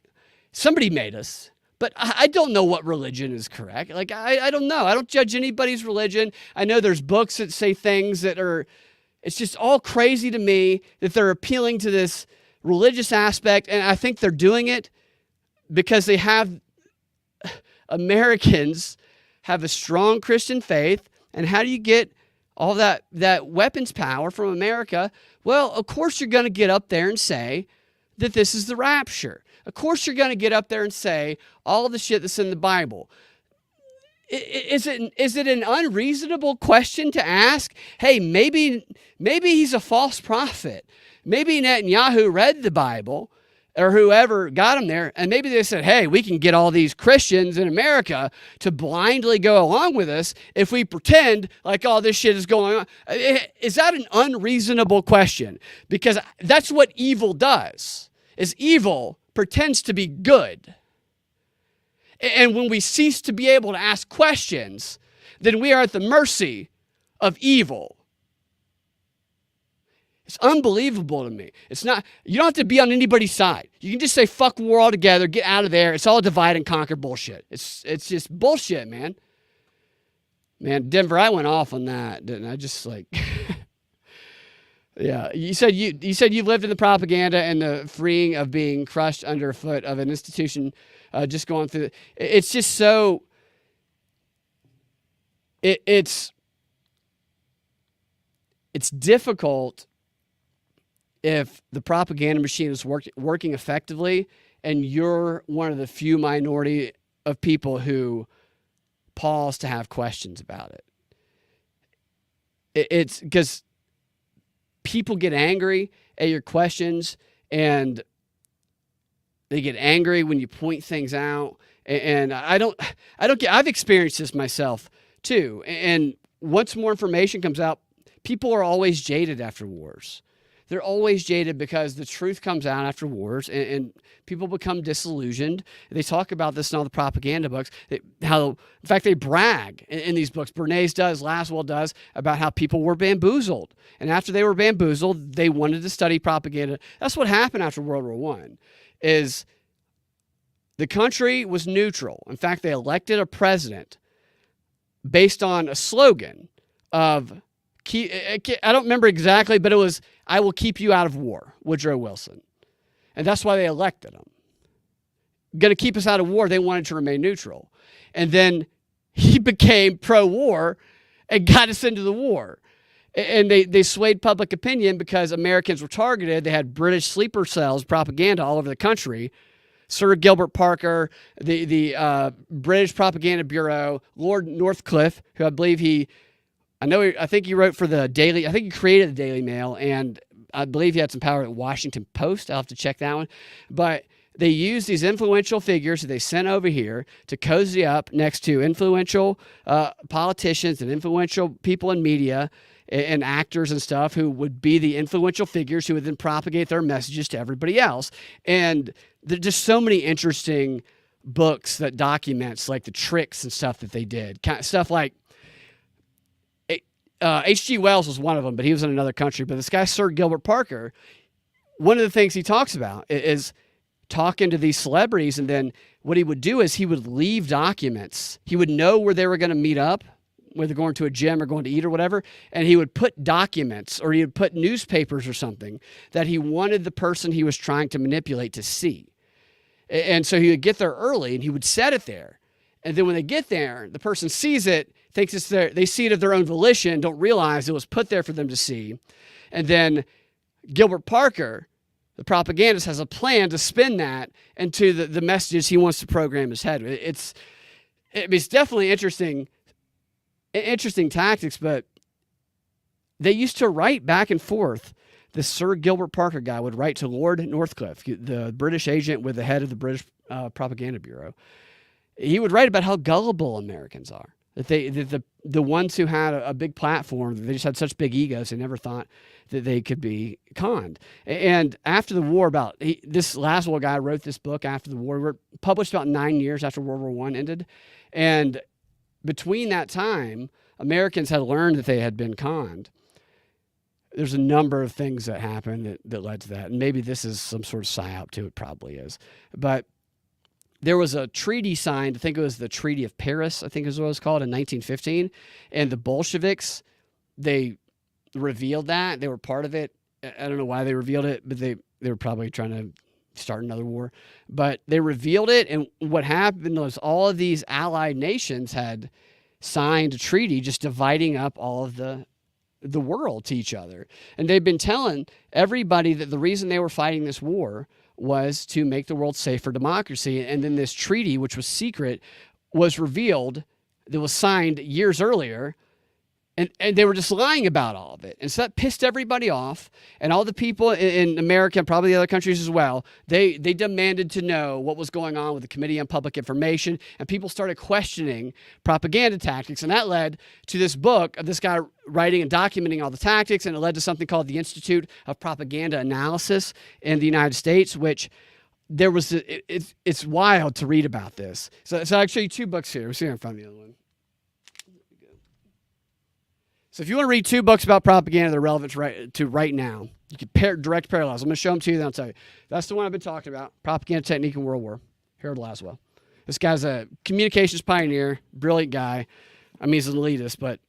somebody made us, but I don't know what religion is correct. Like, I don't know. I don't judge anybody's religion. I know there's books that say things that are, it's just all crazy to me that they're appealing to this religious aspect. And I think they're doing it because they have, Americans have a strong Christian faith. And how do you get all that weapons power from America? Well, of course you're going to get up there and say that this is the rapture. Of course you're going to get up there and say all of the shit that's in the Bible. Is it an unreasonable question to ask? Hey, maybe he's a false prophet. Maybe Netanyahu read the Bible or whoever got him there, and maybe they said, hey, we can get all these Christians in America to blindly go along with us if we pretend like all this shit is going on. Is that an unreasonable question? Because that's what evil does, is evil pretends to be good. And when we cease to be able to ask questions, then we are at the mercy of evil. It's unbelievable to me. It's not, you don't have to be on anybody's side. You can just say, fuck war altogether, get out of there. It's all divide and conquer bullshit. It's just bullshit, man. Man, Denver, I went off on that, didn't I? Just like, yeah. You said you lived in the propaganda and the freeing of being crushed underfoot of an institution, just going through. It's just so, it's difficult if the propaganda machine is working effectively and you're one of the few minority of people who pause to have questions about it. It's because people get angry at your questions and they get angry when you point things out. And I don't get, I've experienced this myself too. And once more information comes out, people are always jaded after wars. They're always jaded because the truth comes out after wars and people become disillusioned. They talk about this in all the propaganda books, in fact, they brag in these books. Bernays does, Laswell does, about how people were bamboozled. And after they were bamboozled, they wanted to study propaganda. That's what happened after World War I, is the country was neutral. In fact, they elected a president based on a slogan of, I don't remember exactly, but it was, I will keep you out of war, Woodrow Wilson. And that's why they elected him. Going to keep us out of war, they wanted to remain neutral. And then he became pro-war and got us into the war. And they swayed public opinion because Americans were targeted. They had British sleeper cells, propaganda all over the country. Sir Gilbert Parker, the British Propaganda Bureau, Lord Northcliffe, who I think he wrote for the Daily, I think he created the Daily Mail, and I believe he had some power at Washington Post. I'll have to check that one. But they used these influential figures that they sent over here to cozy up next to influential politicians and influential people in media and actors and stuff who would be the influential figures who would then propagate their messages to everybody else. And there's just so many interesting books that documents like the tricks and stuff that they did. Stuff like H.G. Wells was one of them, but he was in another country. But this guy, Sir Gilbert Parker, one of the things he talks about is talking to these celebrities, and then what he would do is he would leave documents. He would know where they were going to meet up, whether going to a gym or going to eat or whatever, and he would put documents or he would put newspapers or something that he wanted the person he was trying to manipulate to see. And so he would get there early and he would set it there. And then when they get there, the person sees it, thinks it's there, they see it of their own volition, don't realize it was put there for them to see. And then Gilbert Parker, the propagandist, has a plan to spin that into the messages he wants to program his head with. It's definitely interesting tactics, but they used to write back and forth. The Sir Gilbert Parker guy would write to Lord Northcliffe, the British agent with the head of the British Propaganda Bureau. He would write about how gullible Americans are. That the ones who had a big platform, they just had such big egos, they never thought that they could be conned. And after the war, this Laswell guy wrote this book after the war, published about 9 years after World War I ended. And between that time, Americans had learned that they had been conned. There's a number of things that happened that led to that. And maybe this is some sort of psyop too. It probably is. But there was a treaty signed, I think it was the Treaty of Paris, I think is what it was called, in 1915. And the Bolsheviks, they revealed that. They were part of it. I don't know why they revealed it, but they were probably trying to start another war. But they revealed it, and what happened was all of these allied nations had signed a treaty just dividing up all of the world to each other. And they've been telling everybody that the reason they were fighting this war was to make the world safe for democracy. And then this treaty, which was secret, was revealed, that was signed years earlier, and they were just lying about all of it. And so that pissed everybody off, and all the people in America, and probably the other countries as well, they demanded to know what was going on with the Committee on Public Information, and people started questioning propaganda tactics, and that led to this book of this guy writing and documenting all the tactics, and it led to something called the Institute of Propaganda Analysis in the United States, which there was, it's wild to read about this. So I'll show you two books here. We'll see if I can find the other one. So if you want to read two books about propaganda that are relevant to right now, you can direct parallels. I'm going to show them to you, then I'll tell you. That's the one I've been talking about, Propaganda Technique in World War, Harold Laswell. This guy's a communications pioneer, brilliant guy. I mean, he's an elitist, but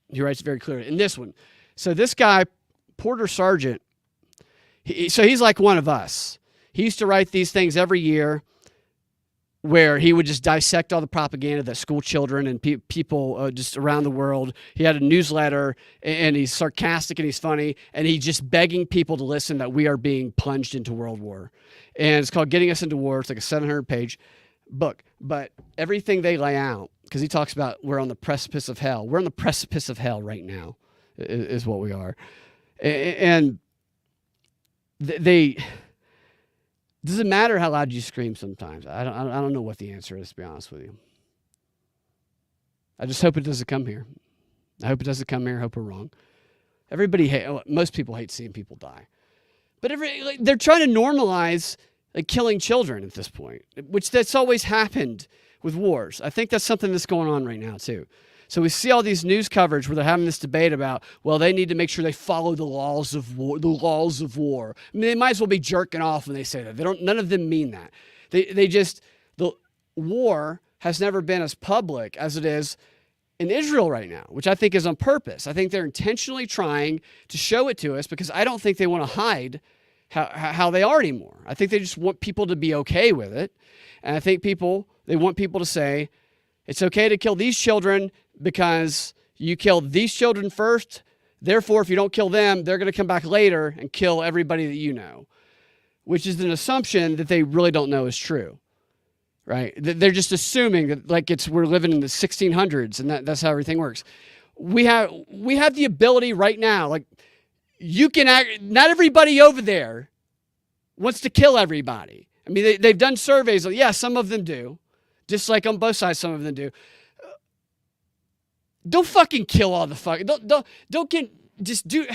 he writes very clearly. In this one, so this guy, Porter Sargent, he's like one of us. He used to write these things every year, where he would just dissect all the propaganda that school children and people just around the world. He had a newsletter, and he's sarcastic and he's funny, and he's just begging people to listen that we are being plunged into World War. And it's called Getting Us into War. It's like a 700-page book. But everything they lay out, because he talks about we're on the precipice of hell. We're on the precipice of hell right now is what we are. And they... Does it matter how loud you scream sometimes? I don't know what the answer is, to be honest with you. I just hope it doesn't come here. I hope it doesn't come here. I hope we're wrong. Most people hate seeing people die. But they're trying to normalize killing children at this point, which that's always happened with wars. I think that's something that's going on right now, too. So we see all these news coverage where they're having this debate about, well, they need to make sure they follow the laws of war. I mean, they might as well be jerking off when they say that. None of them mean that. The war has never been as public as it is in Israel right now, which I think is on purpose. I think they're intentionally trying to show it to us because I don't think they want to hide how they are anymore. I think they just want people to be okay with it. And I think they want people to say, it's okay to kill these children because you killed these children first. Therefore, if you don't kill them, they're going to come back later and kill everybody that you know, which is an assumption that they really don't know is true, right? They're just assuming that we're living in the 1600s and that's how everything works. We have the ability right now, not everybody over there wants to kill everybody. I mean, they've done surveys. Yeah, some of them do. Just like on both sides, some of them do. Don't fucking kill all the fucking. Don't get. just do.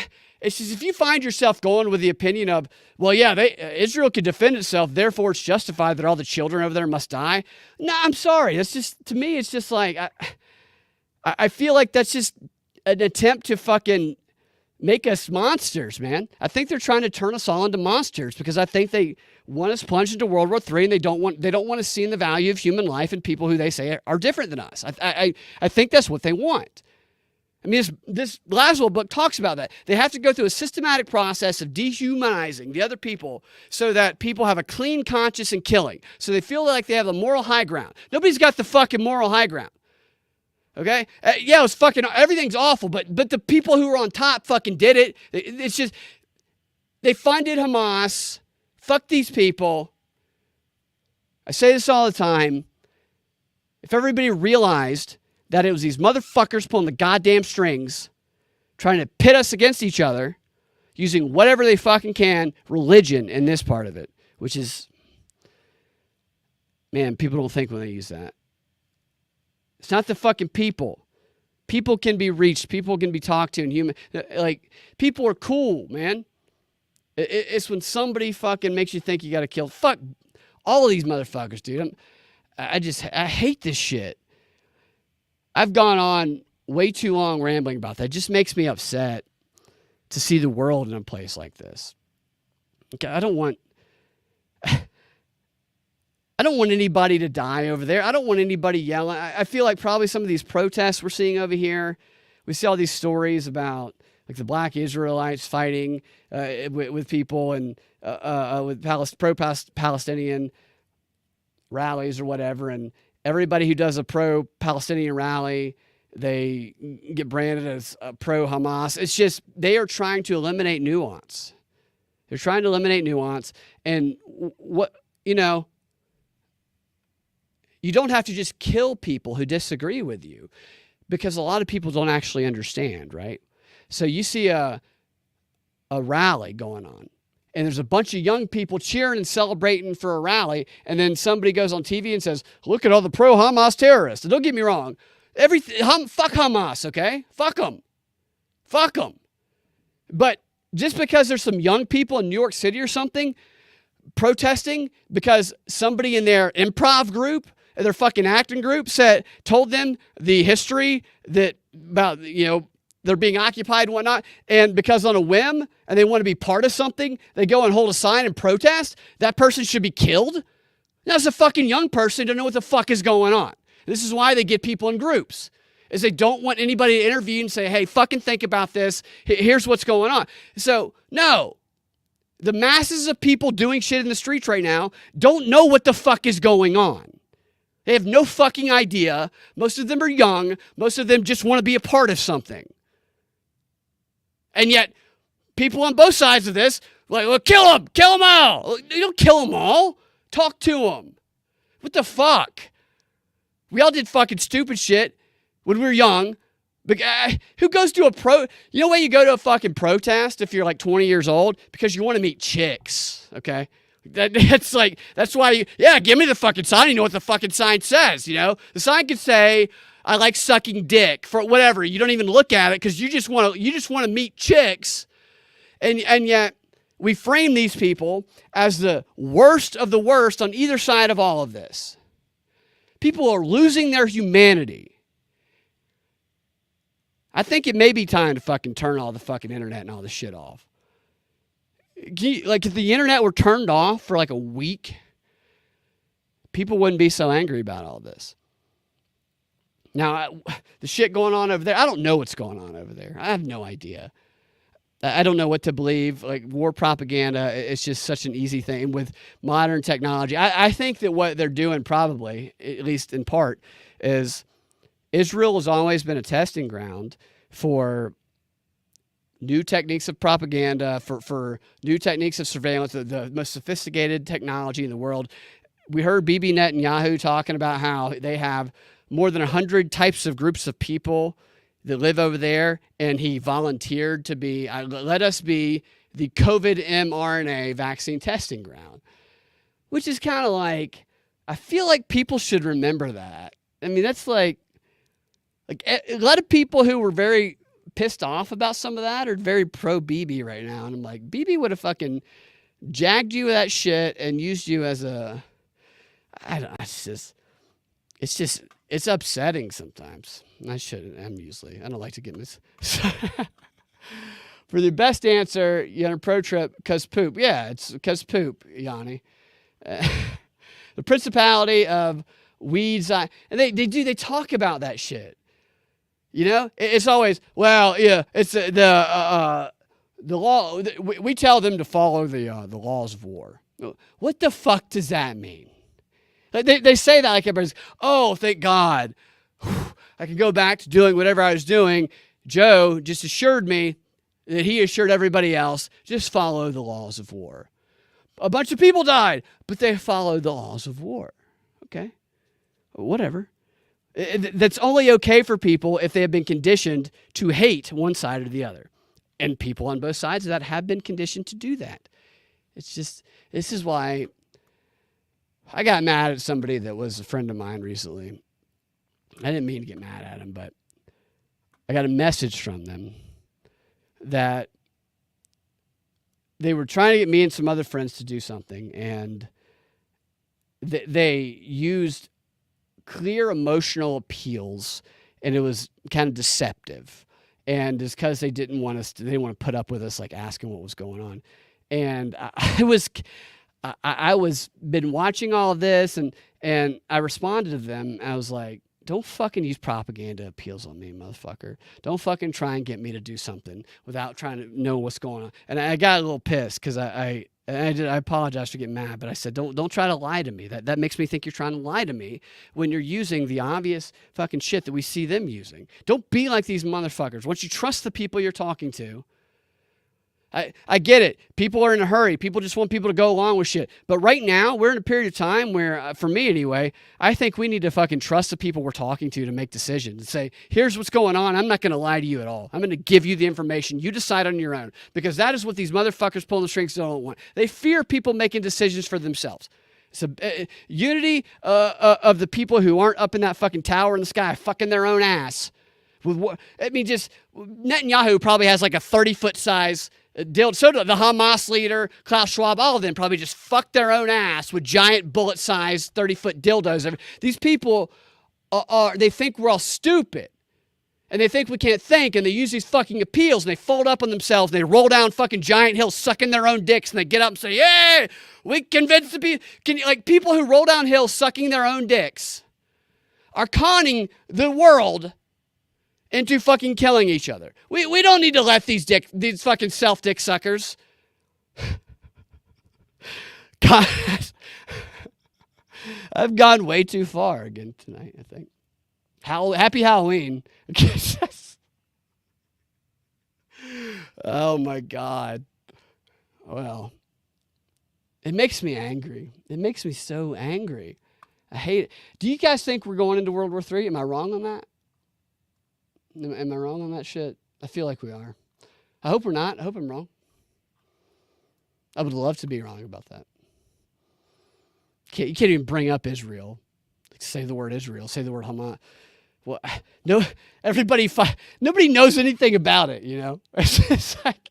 It's just if you find yourself going with the opinion of, well, yeah, Israel could defend itself, therefore it's justified that all the children over there must die. No, I'm sorry. That's just, to me, it's just like, I feel like that's just an attempt to fucking make us monsters, man. I think they're trying to turn us all into monsters because I think they want us plunged into World War III, and they don't want to see the value of human life and people who they say are different than us. I think that's what they want. I mean, this Laszlo book talks about that. They have to go through a systematic process of dehumanizing the other people so that people have a clean conscience in killing. So they feel like they have the moral high ground. Nobody's got the fucking moral high ground. Okay? Yeah, it was fucking, everything's awful, but the people who were on top fucking did it. It's just, they funded Hamas. Fuck these people. I say this all the time. If everybody realized that it was these motherfuckers pulling the goddamn strings, trying to pit us against each other, using whatever they fucking can, religion in this part of it, which is, man, people don't think when they use that. It's not the fucking people. People can be reached. People can be talked to. And human, like, people are cool, man. It's when somebody fucking makes you think you got to kill. Fuck all of these motherfuckers, dude. I hate this shit. I've gone on way too long rambling about that. It just makes me upset to see the world in a place like this. Okay, I don't want anybody to die over there. I don't want anybody yelling. I feel like probably some of these protests we're seeing over here, we see all these stories about like the Black Israelites fighting with people and with pro-Palestinian rallies or whatever, and everybody who does a pro-Palestinian rally, they get branded as pro-Hamas. It's just they are trying to eliminate nuance. They're trying to eliminate nuance, and you don't have to just kill people who disagree with you, because a lot of people don't actually understand, right? So you see a rally going on, and there's a bunch of young people cheering and celebrating for a rally, and then somebody goes on TV and says, look at all the pro-Hamas terrorists. And don't get me wrong. Fuck Hamas, okay? Fuck them. Fuck them. But just because there's some young people in New York City or something protesting because somebody in their improv group, their fucking acting group told them the history about they're being occupied and whatnot, and because on a whim, and they want to be part of something, they go and hold a sign and protest, that person should be killed? That's a fucking young person who don't know what the fuck is going on. This is why they get people in groups, is they don't want anybody to interview and say, hey, fucking think about this. Here's what's going on. So, no. The masses of people doing shit in the streets right now don't know what the fuck is going on. They have no fucking idea. Most of them are young. Most of them just want to be a part of something. And yet, people on both sides of this, like, well, kill them all. You don't kill them all. Talk to them. What the fuck? We all did fucking stupid shit when we were young. But who goes to you know why you go to a fucking protest if you're like 20 years old? Because you want to meet chicks, okay? That's why give me the fucking sign. You know what the fucking sign says, The sign could say, I like sucking dick, for whatever. You don't even look at it because you just want to meet chicks. And yet we frame these people as the worst of the worst on either side of all of this. People are losing their humanity. I think it may be time to fucking turn all the fucking internet and all this shit off. Like, if the internet were turned off for like a week, people wouldn't be so angry about all this. Now, the shit going on over there, I don't know what's going on over there. I have no idea. I don't know what to believe. Like, war propaganda, it's just such an easy thing with modern technology. I think that what they're doing probably, at least in part, is Israel has always been a testing ground for new techniques of propaganda, for new techniques of surveillance, the most sophisticated technology in the world. We heard Bibi Netanyahu talking about how they have more than 100 types of groups of people that live over there, and he volunteered to let us be the COVID mRNA vaccine testing ground, which is kind of like, I feel like people should remember that. I mean, that's like a lot of people who were very pissed off about some of that or very pro BB right now. And I'm like, BB would have fucking jagged you with that shit and used you as a, I don't know, it's upsetting sometimes. I don't like to get in this. For the best answer, pro trip, cause poop. Yeah, it's cause poop, Yanni. The principality of weeds. And they talk about that shit. It's always, well, yeah, it's the law. We tell them to follow the laws of war. What the fuck does that mean? They say that like everybody's, oh, thank God. I can go back to doing whatever I was doing. Joe just assured me that he assured everybody else, just follow the laws of war. A bunch of people died, but they followed the laws of war. Okay, whatever. That's only okay for people if they have been conditioned to hate one side or the other. And people on both sides of that have been conditioned to do that. It's just, this is why I got mad at somebody that was a friend of mine recently. I didn't mean to get mad at him, but I got a message from them that they were trying to get me and some other friends to do something, and they used clear emotional appeals, and it was kind of deceptive. And it's because they didn't want to put up with us like asking what was going on. And I was been watching all of this, and I responded to them. I was like, don't fucking use propaganda appeals on me, motherfucker. Don't fucking try and get me to do something without trying to know what's going on. And I got a little pissed because I apologize for getting mad, but I said, don't try to lie to me. That makes me think you're trying to lie to me when you're using the obvious fucking shit that we see them using. Don't be like these motherfuckers. Once you trust the people you're talking to, I get it. People are in a hurry. People just want people to go along with shit. But right now, we're in a period of time where, for me anyway, I think we need to fucking trust the people we're talking to make decisions and say, here's what's going on. I'm not going to lie to you at all. I'm going to give you the information. You decide on your own. Because that is what these motherfuckers pulling the strings don't want. They fear people making decisions for themselves. So unity of the people who aren't up in that fucking tower in the sky fucking their own ass. Just Netanyahu probably has like a 30-foot size dildo. So the Hamas leader, Klaus Schwab, all of them probably just fucked their own ass with giant bullet-sized 30-foot dildos. These people they think we're all stupid. And they think we can't think, and they use these fucking appeals, and they fold up on themselves, and they roll down fucking giant hills sucking their own dicks, and they get up and say, hey, we convinced the people. Like people who roll down hills sucking their own dicks are conning the world into fucking killing each other. We don't need to let these fucking self-dick suckers. God, I've gone way too far again tonight, I think. Happy Halloween. Oh my God. Well, it makes me angry. It makes me so angry. I hate it. Do you guys think we're going into World War III? Am I wrong on that? Am I wrong on that shit? I feel like we are. I hope we're not. I hope I'm wrong. I would love to be wrong about that. You can't even bring up Israel. Like, say the word Israel. Say the word Hamas. Well, no, nobody knows anything about it, you know? It's like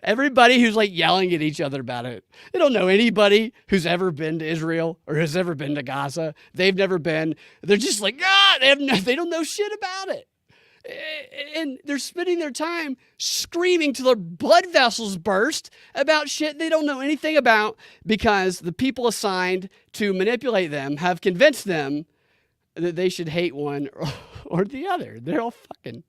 everybody who's like yelling at each other about it, they don't know anybody who's ever been to Israel or has ever been to Gaza. They've never been. They're just like, they don't know shit about it. And they're spending their time screaming till their blood vessels burst about shit they don't know anything about because the people assigned to manipulate them have convinced them that they should hate one or the other. They're all fucking...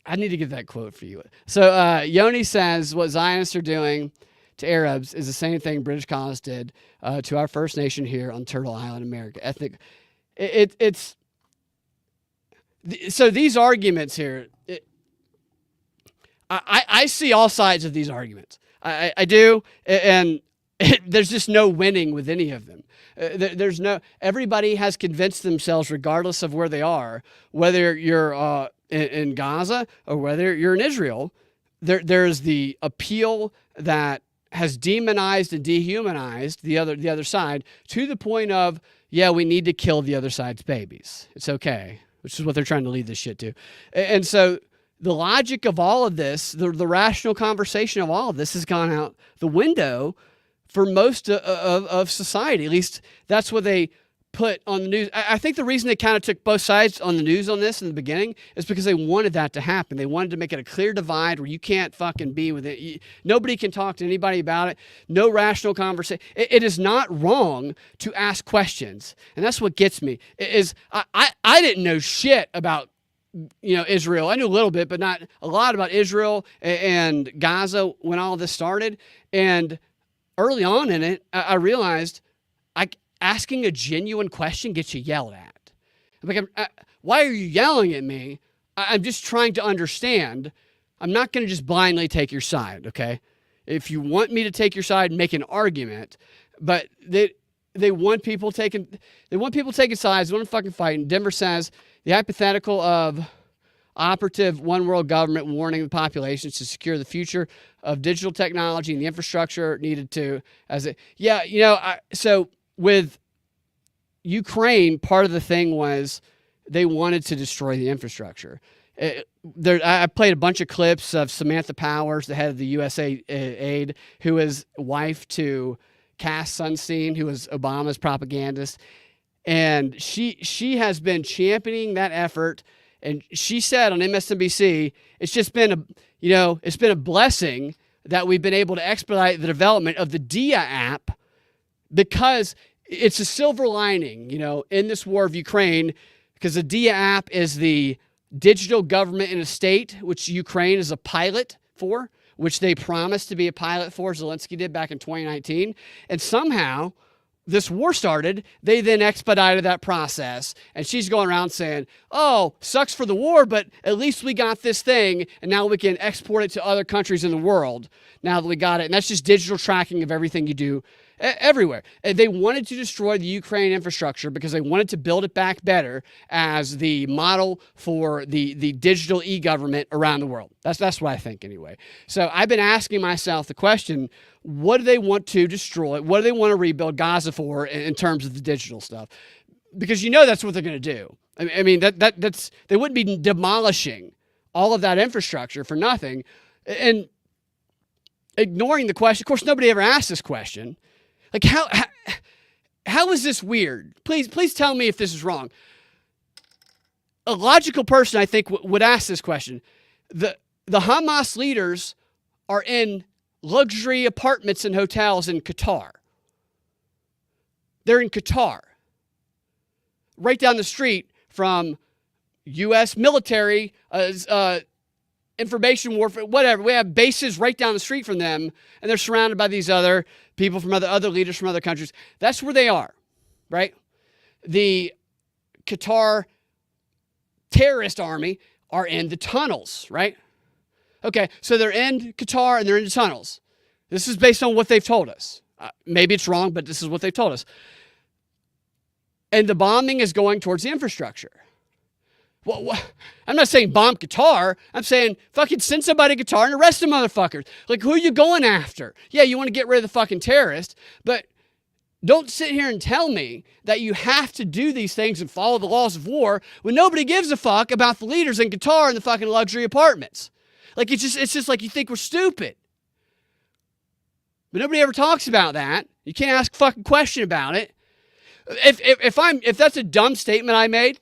I need to get that quote for you. So Yoni says what Zionists are doing to Arabs is the same thing British colonists did to our First Nation here on Turtle Island, America. Ethnic... It's... So these arguments here, I see all sides of these arguments. I do, and there's just no winning with any of them. Everybody has convinced themselves, regardless of where they are, whether you're in Gaza or whether you're in Israel, there's the appeal that has demonized and dehumanized the other side to the point of, yeah, we need to kill the other side's babies. It's okay. which is what they're trying to lead this shit to. And so the logic of all of this, the rational conversation of all of this has gone out the window for most of society. At least that's what they put on the news. I think the reason they kind of took both sides on the news on this in the beginning is because they wanted that to happen. They wanted to make it a clear divide where you can't fucking be with it. Nobody can talk to anybody about it. No rational conversation. It is not wrong to ask questions. And that's what gets me. I didn't know shit about Israel. I knew a little bit, but not a lot about Israel and Gaza when all this started. And early on in it, I realized asking a genuine question gets you yelled at. I'm like, why are you yelling at me? I'm just trying to understand. I'm not going to just blindly take your side, okay? If you want me to take your side, make an argument. But they want people taking sides. They want to fucking fight. And Denver says the hypothetical of operative one world government warning the populations to secure the future of digital technology and the infrastructure needed to, so with Ukraine, part of the thing was they wanted to destroy the infrastructure. I played a bunch of clips of Samantha Powers, the head of the USAID, who is wife to Cass Sunstein, who was Obama's propagandist. And she has been championing that effort. And she said on MSNBC, it's been a blessing that we've been able to expedite the development of the DIA app because it's a silver lining, in this war of Ukraine, because the DIA app is the digital government in a state, which Ukraine is a pilot for, which they promised to be a pilot for, Zelensky did back in 2019. And somehow this war started, they then expedited that process. And she's going around saying, oh, sucks for the war, but at least we got this thing, and now we can export it to other countries in the world now that we got it. And that's just digital tracking of everything you do everywhere. And they wanted to destroy the Ukraine infrastructure because they wanted to build it back better as the model for the digital e-government around the world. That's what I think anyway. So I've been asking myself the question, what do they want to destroy? What do they want to rebuild Gaza for in terms of the digital stuff? Because that's what they're going to do. I mean, that's they wouldn't be demolishing all of that infrastructure for nothing and ignoring the question. Of course, nobody ever asked this question. Like, how is this weird? Please tell me if this is wrong. A logical person, I think, would ask this question. The Hamas leaders are in luxury apartments and hotels in Qatar. They're in Qatar, right down the street from U.S. military, information warfare, whatever. We have bases right down the street from them, and they're surrounded by these other people from other leaders from other countries. That's where they are, right? The Qatar terrorist army are in the tunnels, right? Okay, so they're in Qatar and they're in the tunnels. This is based on what they've told us. Maybe it's wrong, but this is what they've told us. And the bombing is going towards the infrastructure. Well, I'm not saying bomb Qatar. I'm saying fucking send somebody to Qatar and arrest the motherfuckers. Like, who are you going after? Yeah, you want to get rid of the fucking terrorists, but don't sit here and tell me that you have to do these things and follow the laws of war when nobody gives a fuck about the leaders in Qatar and the fucking luxury apartments. Like, it's just like you think we're stupid. But nobody ever talks about that. You can't ask a fucking question about it. If that's a dumb statement I made,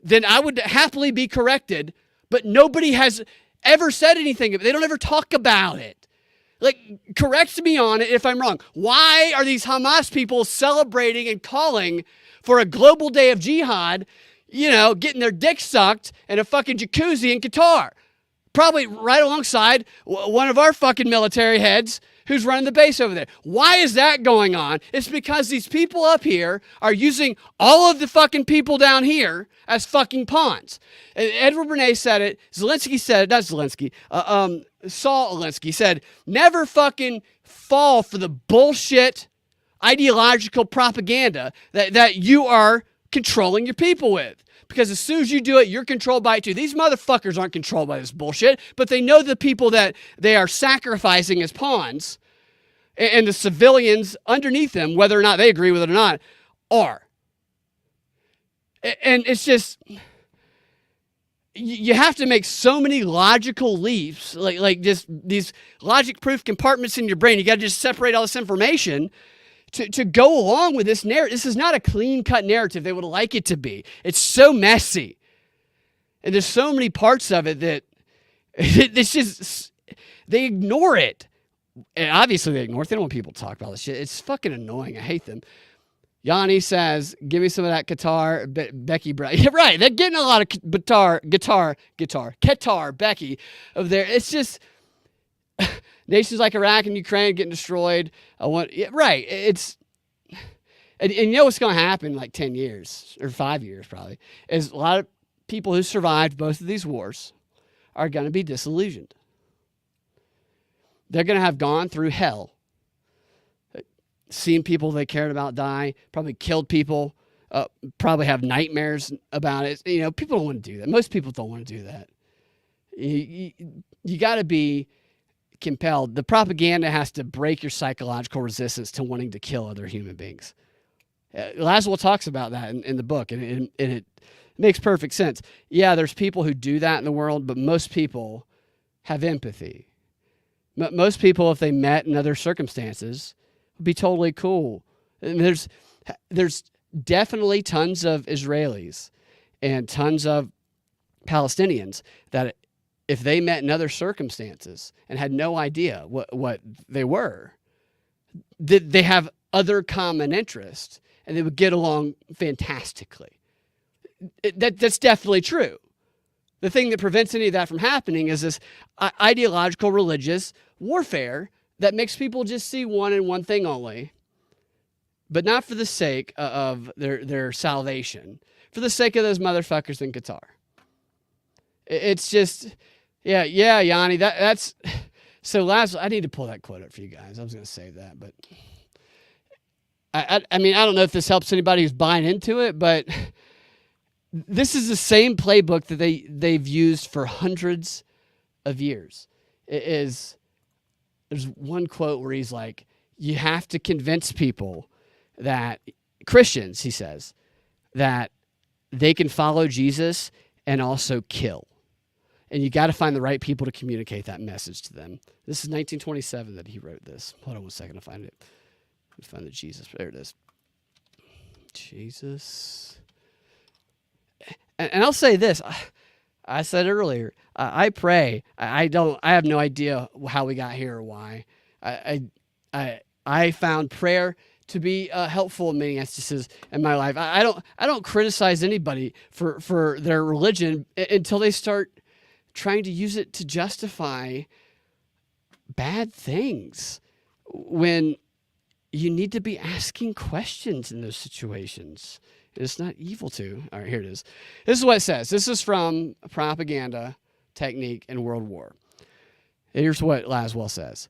then I would happily be corrected, but nobody has ever said anything. They don't ever talk about it. Like, correct me on it if I'm wrong. Why are these Hamas people celebrating and calling for a global day of jihad, getting their dick sucked in a fucking jacuzzi in Qatar? Probably right alongside one of our fucking military heads who's running the base over there. Why is that going on? It's because these people up here are using all of the fucking people down here as fucking pawns. And Edward Bernays said it. Zelensky said it. Not Zelensky. Saul Alinsky said, never fucking fall for the bullshit ideological propaganda that you are controlling your people with. Because as soon as you do it, you're controlled by it too. These motherfuckers aren't controlled by this bullshit, but they know the people that they are sacrificing as pawns and the civilians underneath them, whether or not they agree with it or not, are. And it's just, you have to make so many logical leaps, like just these logic proof compartments in your brain. You got to just separate all this information to go along with this narrative. This is not a clean cut narrative they would like it to be. It's so messy. And there's so many parts of it that it's just, they ignore it. And obviously they ignore it. They don't want people to talk about this shit. It's fucking annoying. I hate them. Yanni says, give me some of that guitar, Becky Brown. Yeah, right. They're getting a lot of Qatar, Becky over there. It's just nations like Iraq and Ukraine getting destroyed. Right. It's, and you know what's going to happen in like 10 years or 5 years probably is a lot of people who survived both of these wars are going to be disillusioned. They're going to have gone through hell, seen people they cared about die, probably killed people, probably have nightmares about it. You know, people don't want to do that. Most people don't want to do that. You got to be compelled. The propaganda has to break your psychological resistance to wanting to kill other human beings. Laswell talks about that in the book, and it makes perfect sense. Yeah, there's people who do that in the world, but most people have empathy. Most people, if they met in other circumstances, would be totally cool. And there's definitely tons of Israelis and tons of Palestinians that if they met in other circumstances and had no idea what they were, they have other common interests and they would get along fantastically. That's definitely true. The thing that prevents any of that from happening is this ideological religious warfare that makes people just see one and one thing only, but not for the sake of their salvation, for the sake of those motherfuckers in Qatar. It's just, yeah, Yanni, that's, so last, I need to pull that quote up for you guys. I was going to save that, but I mean, I don't know if this helps anybody who's buying into it, but this is the same playbook that they've used for hundreds of years. There's one quote where he's like, you have to convince people that, Christians, he says, that they can follow Jesus and also kill. And you got to find the right people to communicate that message to them. This is 1927 that he wrote this. Hold on one second to find it. Let's find the Jesus. There it is. Jesus. And I'll say this. I said earlier, I pray. I have no idea how we got here or why. I found prayer to be helpful in many instances in my life. I don't criticize anybody for their religion until they start trying to use it to justify bad things, when you need to be asking questions in those situations. It's not evil to. All right, here it is. This is what it says. This is from a propaganda technique in World War. Here's what Laswell says.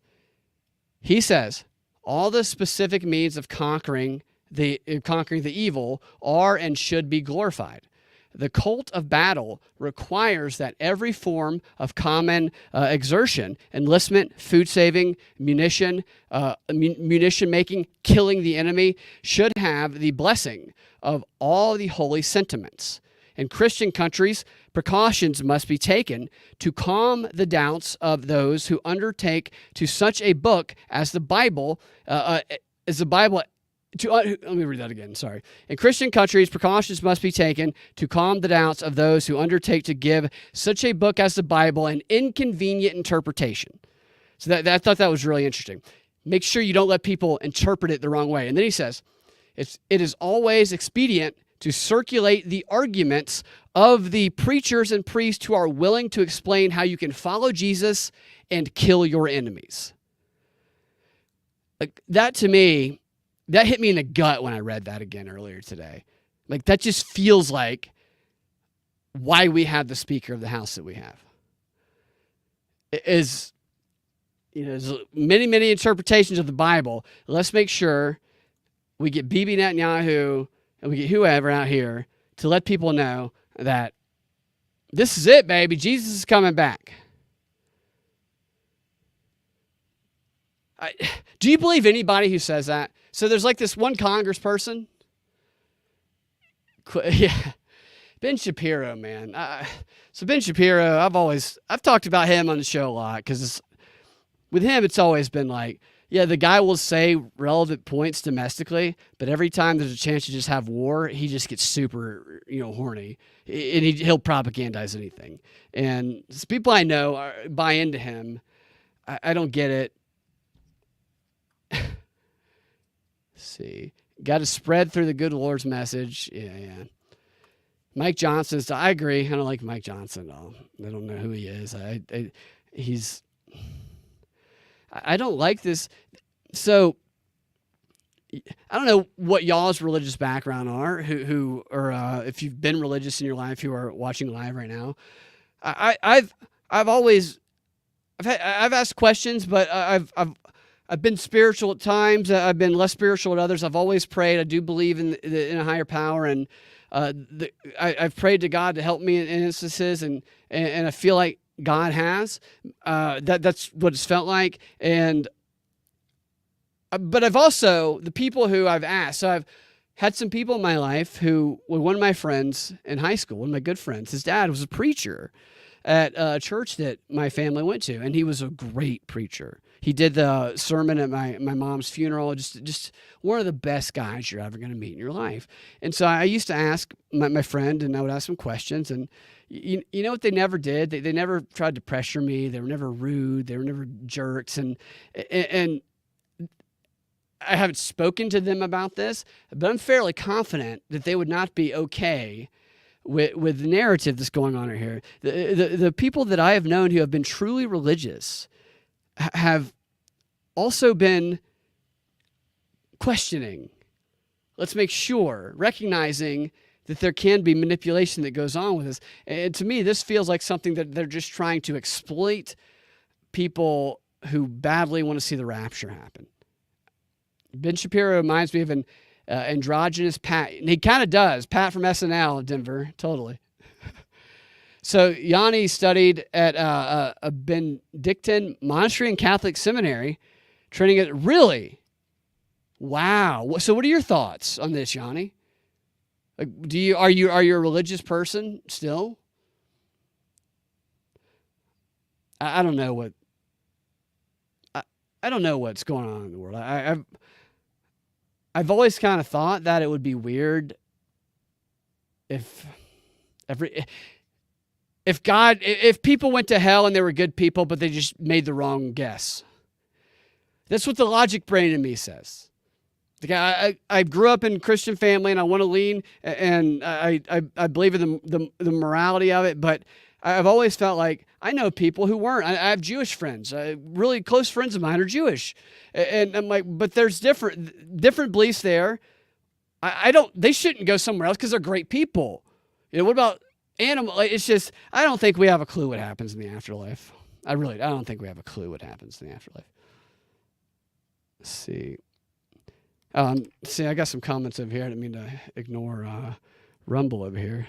He says, all the specific means of conquering the evil are and should be glorified. The cult of battle requires that every form of common exertion, enlistment, food saving, munition making, killing the enemy, should have the blessing of all the holy sentiments. In Christian countries, precautions must be taken to calm the doubts of those who undertake to such a book as the Bible, let me read that again, sorry. In Christian countries, precautions must be taken to calm the doubts of those who undertake to give such a book as the Bible an inconvenient interpretation. So I thought that was really interesting. Make sure you don't let people interpret it the wrong way. And then he says, it is always expedient to circulate the arguments of the preachers and priests who are willing to explain how you can follow Jesus and kill your enemies. Like, that to me, that hit me in the gut when I read that again earlier today. Like, that just feels like why we have the Speaker of the House that we have. It is, there's many, many interpretations of the Bible. Let's make sure we get Bibi Netanyahu and we get whoever out here to let people know that this is it, baby. Jesus is coming back. Do you believe anybody who says that? So there's like this one congressperson. Yeah. Ben Shapiro, man. So Ben Shapiro, I've talked about him on the show a lot because with him, it's always been like, yeah, the guy will say relevant points domestically, but every time there's a chance to just have war, he just gets super, horny, and he'll propagandize anything. And people I know buy into him. I don't get it. Let's see. Got to spread through the good Lord's message. Yeah. Mike Johnson. I agree. I don't like Mike Johnson at all. I don't know who he is. I don't like this. So I don't know what y'all's religious background are, who or if you've been religious in your life, who are watching live right now. I've asked questions, but I've been spiritual at times. I've been less spiritual at others. I've always prayed. I do believe in a higher power, and I've prayed to God to help me in instances, and I feel like God has. That's what it's felt like. But I've also, the people who I've asked, so I've had some people in my life who, one of my friends in high school, one of my good friends, his dad was a preacher at a church that my family went to, and he was a great preacher. He did the sermon at my mom's funeral, just one of the best guys you're ever going to meet in your life. And so I used to ask my friend, and I would ask him questions, and you know what they never did? They never tried to pressure me. They were never rude. They were never jerks. And I haven't spoken to them about this, but I'm fairly confident that they would not be okay with the narrative that's going on here. The people that I have known who have been truly religious have also been questioning. Let's make sure, recognizing that there can be manipulation that goes on with this. And to me, this feels like something that they're just trying to exploit people who badly want to see the rapture happen. Ben Shapiro reminds me of an androgynous Pat. And he kind of does. Pat from SNL in Denver. Totally. So Yanni studied at a Benedictine monastery and Catholic seminary, training at really. Wow. So what are your thoughts on this, Yanni? Like, are you a religious person still? I don't know what. I don't know what's going on in the world. I've always kind of thought that it would be weird if people went to hell and they were good people, but they just made the wrong guess. That's what the logic brain in me says. Like I grew up in a Christian family, and I want to lean, and I believe in the morality of it, but I've always felt like I know people who weren't. I have Jewish friends. Really close friends of mine are Jewish. And I'm like, but there's different beliefs there. They shouldn't go somewhere else because they're great people. What about animal? It's just, I don't think we have a clue what happens in the afterlife. I don't think we have a clue what happens in the afterlife. Let's see. I got some comments over here. I didn't mean to ignore Rumble over here.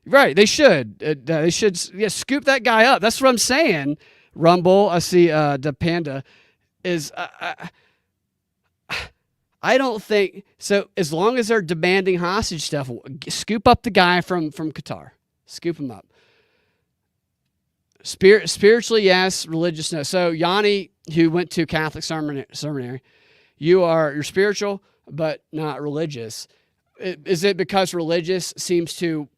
Right, they should. They should scoop that guy up. That's what I'm saying. Rumble, I see the Panda is... I don't think... So as long as they're demanding hostage stuff, scoop up the guy from Qatar. Scoop him up. Spiritually, yes. Religious, no. So Yanni, who went to Catholic seminary, you're spiritual, but not religious. Is it because religious seems to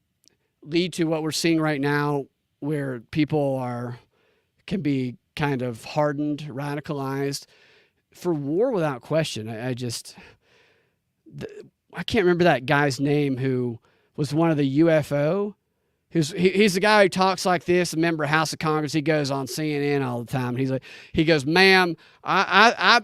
lead to what we're seeing right now, where people can be kind of hardened, radicalized for war without question? I can't remember that guy's name who was one of the UFO. He's the guy who talks like this, a member of House of Congress. He goes on CNN all the time. He goes, ma'am,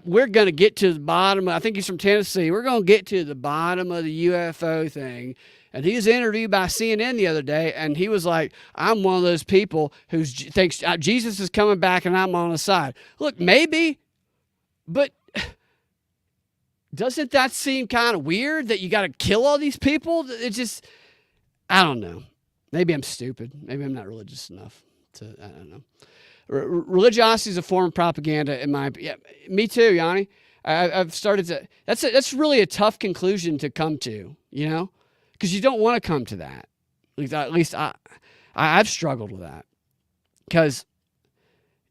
we're going to get to the bottom. I think he's from Tennessee. We're going to get to the bottom of the UFO thing. And he was interviewed by CNN the other day, and he was like, I'm one of those people who thinks Jesus is coming back and I'm on the side. Look, maybe, but doesn't that seem kind of weird that you got to kill all these people? It's just, I don't know. Maybe I'm stupid. Maybe I'm not religious enough I don't know. Religiosity is a form of propaganda in my opinion. Yeah, me too, Yanni. I've started to, that's really a tough conclusion to come to, you know, because you don't want to come to that. At least I've struggled with that, because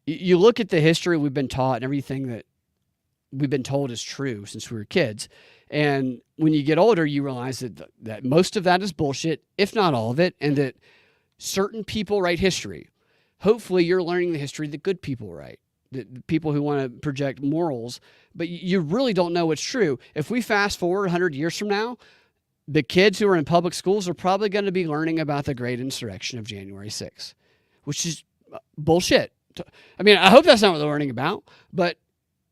you look at the history we've been taught and everything that we've been told is true since we were kids. And when you get older, you realize that most of that is bullshit, if not all of it, and that certain people write history. Hopefully you're learning the history that good people write, the people who want to project morals, but you really don't know what's true. If we fast forward 100 years from now, the kids who are in public schools are probably going to be learning about the great insurrection of January 6th, which is bullshit. I mean, I hope that's not what they're learning about, but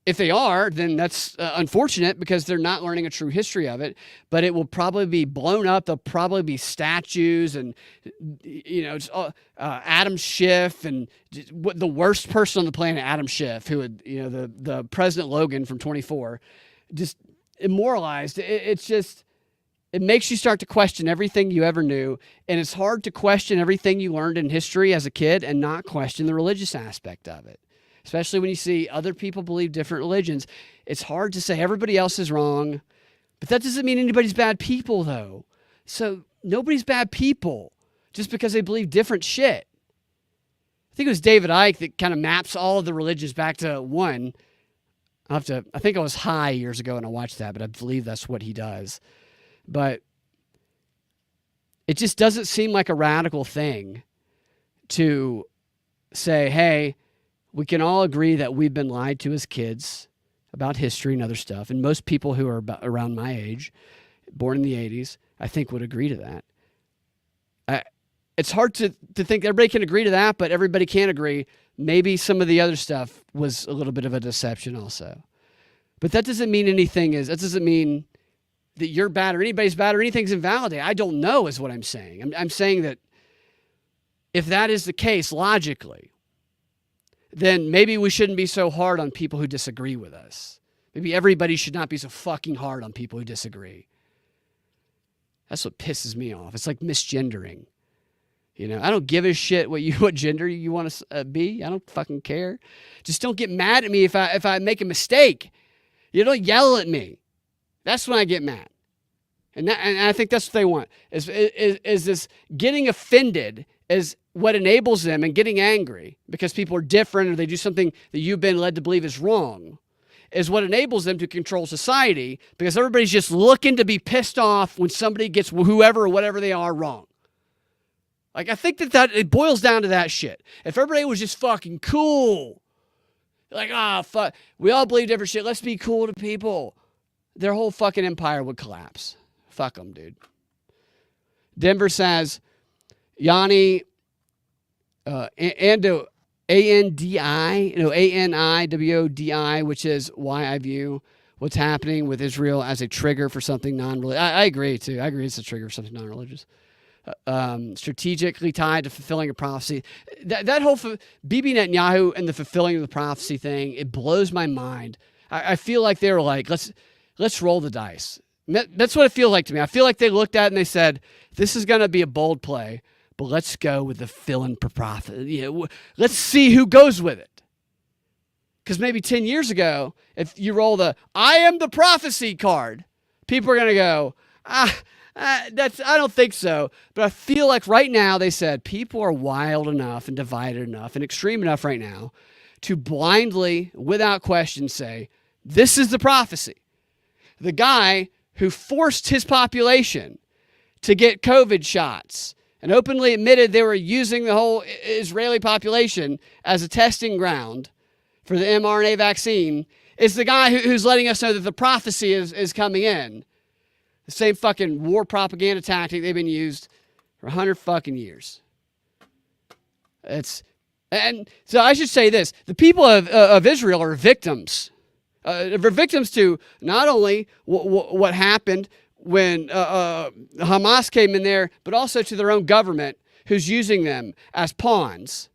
if they are, then that's unfortunate, because they're not learning a true history of it. But it will probably be blown up. There'll probably be statues and, Adam Schiff, and the worst person on the planet, Adam Schiff, who had, the President Logan from 24, just immoralized. It's just, it makes you start to question everything you ever knew. And it's hard to question everything you learned in history as a kid and not question the religious aspect of it. Especially when you see other people believe different religions. It's hard to say everybody else is wrong, but that doesn't mean anybody's bad people, though. So nobody's bad people just because they believe different shit. I think it was David Icke that kind of maps all of the religions back to one. I think I was high years ago and I watched that, but I believe that's what he does. But it just doesn't seem like a radical thing to say, hey, we can all agree that we've been lied to as kids about history and other stuff. And most people who are around my age, born in the 80s, I think would agree to that. It's hard to think everybody can agree to that, but everybody can't agree. Maybe some of the other stuff was a little bit of a deception also. But that doesn't mean that doesn't mean that you're bad or anybody's bad or anything's invalid. I don't know is what I'm saying. I'm saying that if that is the case logically, then maybe we shouldn't be so hard on people who disagree with us. Maybe everybody should not be so fucking hard on people who disagree. That's what pisses me off. It's like misgendering. I don't give a shit what gender you want to be. I don't fucking care. Just don't get mad at me if I make a mistake. You don't yell at me. That's when I get mad. And I think that's what they want. Is this getting offended is what enables them, and getting angry because people are different or they do something that you've been led to believe is wrong, is what enables them to control society, because everybody's just looking to be pissed off when somebody gets whoever or whatever they are wrong. Like, I think that it boils down to that shit. If everybody was just fucking cool, like, fuck, we all believe different shit, let's be cool to people, their whole fucking empire would collapse. Fuck them, dude. Denver says, Yanni, Aniwodi, Aniwodi, which is why I view what's happening with Israel as a trigger for something non-religious. I agree, too. I agree it's a trigger for something non-religious. Strategically tied to fulfilling a prophecy. That whole Bibi Netanyahu and the fulfilling of the prophecy thing, it blows my mind. I feel like they were like, let's roll the dice. That's what it feels like to me. I feel like they looked at it and they said, this is going to be a bold play, but let's go with the fill-in for prophet. Let's see who goes with it. Because maybe 10 years ago, if you roll the I am the prophecy card, people are going to go, I don't think so. But I feel like right now they said people are wild enough and divided enough and extreme enough right now to blindly, without question, say, this is the prophecy. The guy who forced his population to get COVID shots and openly admitted they were using the whole Israeli population as a testing ground for the mRNA vaccine is the guy who's letting us know that the prophecy is coming in. The same fucking war propaganda tactic they've been used for 100 fucking years. And so I should say this. The people of Israel are victims. They're victims to not only what happened when Hamas came in there, but also to their own government who's using them as pawns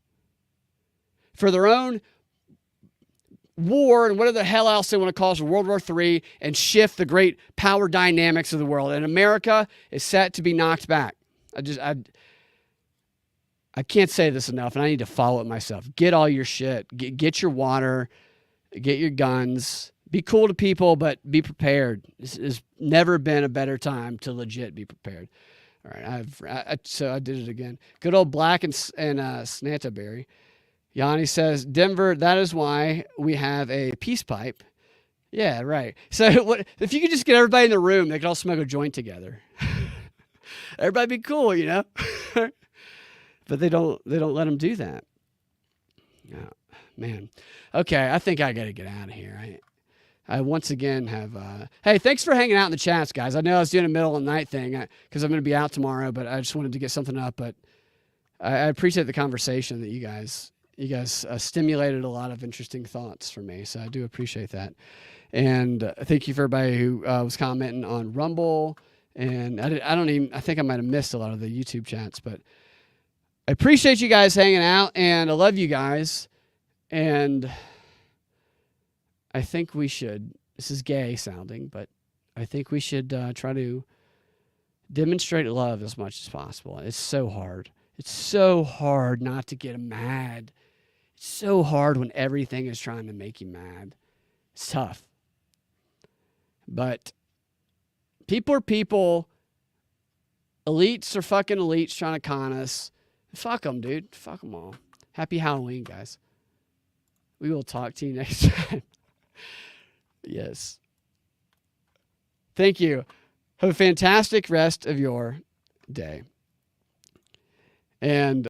for their own war and whatever the hell else they want to call it, World War III, and shift the great power dynamics of the world. And America is set to be knocked back. I can't say this enough, and I need to follow it myself. Get all your shit. Get your water. Get your guns. Be cool to people, but be prepared. This has never been a better time to legit be prepared. All right, so I did it again. Good old Black and Snantaberry. Yanni says, Denver, that is why we have a peace pipe. Yeah, right. So what if you could just get everybody in the room, they could all smoke a joint together. Everybody be cool, you know? But they don't let them do that. Oh, man. Okay, I think I got to get out of here. I once again have, hey, thanks for hanging out in the chats, guys. I know I was doing a middle of the night thing because I'm going to be out tomorrow, but I just wanted to get something up. But I appreciate the conversation that you guys stimulated a lot of interesting thoughts for me. So I do appreciate that. And thank you for everybody who was commenting on Rumble. And I think I might have missed a lot of the YouTube chats, but I appreciate you guys hanging out and I love you guys. And I think we should, this is gay sounding, but I think we should try to demonstrate love as much as possible. It's so hard. It's so hard not to get mad. It's so hard when everything is trying to make you mad. It's tough. But people are people. Elites are fucking elites trying to con us. Fuck them, dude. Fuck them all. Happy Halloween, guys. We will talk to you next time. Yes. Thank you. Have a fantastic rest of your day. And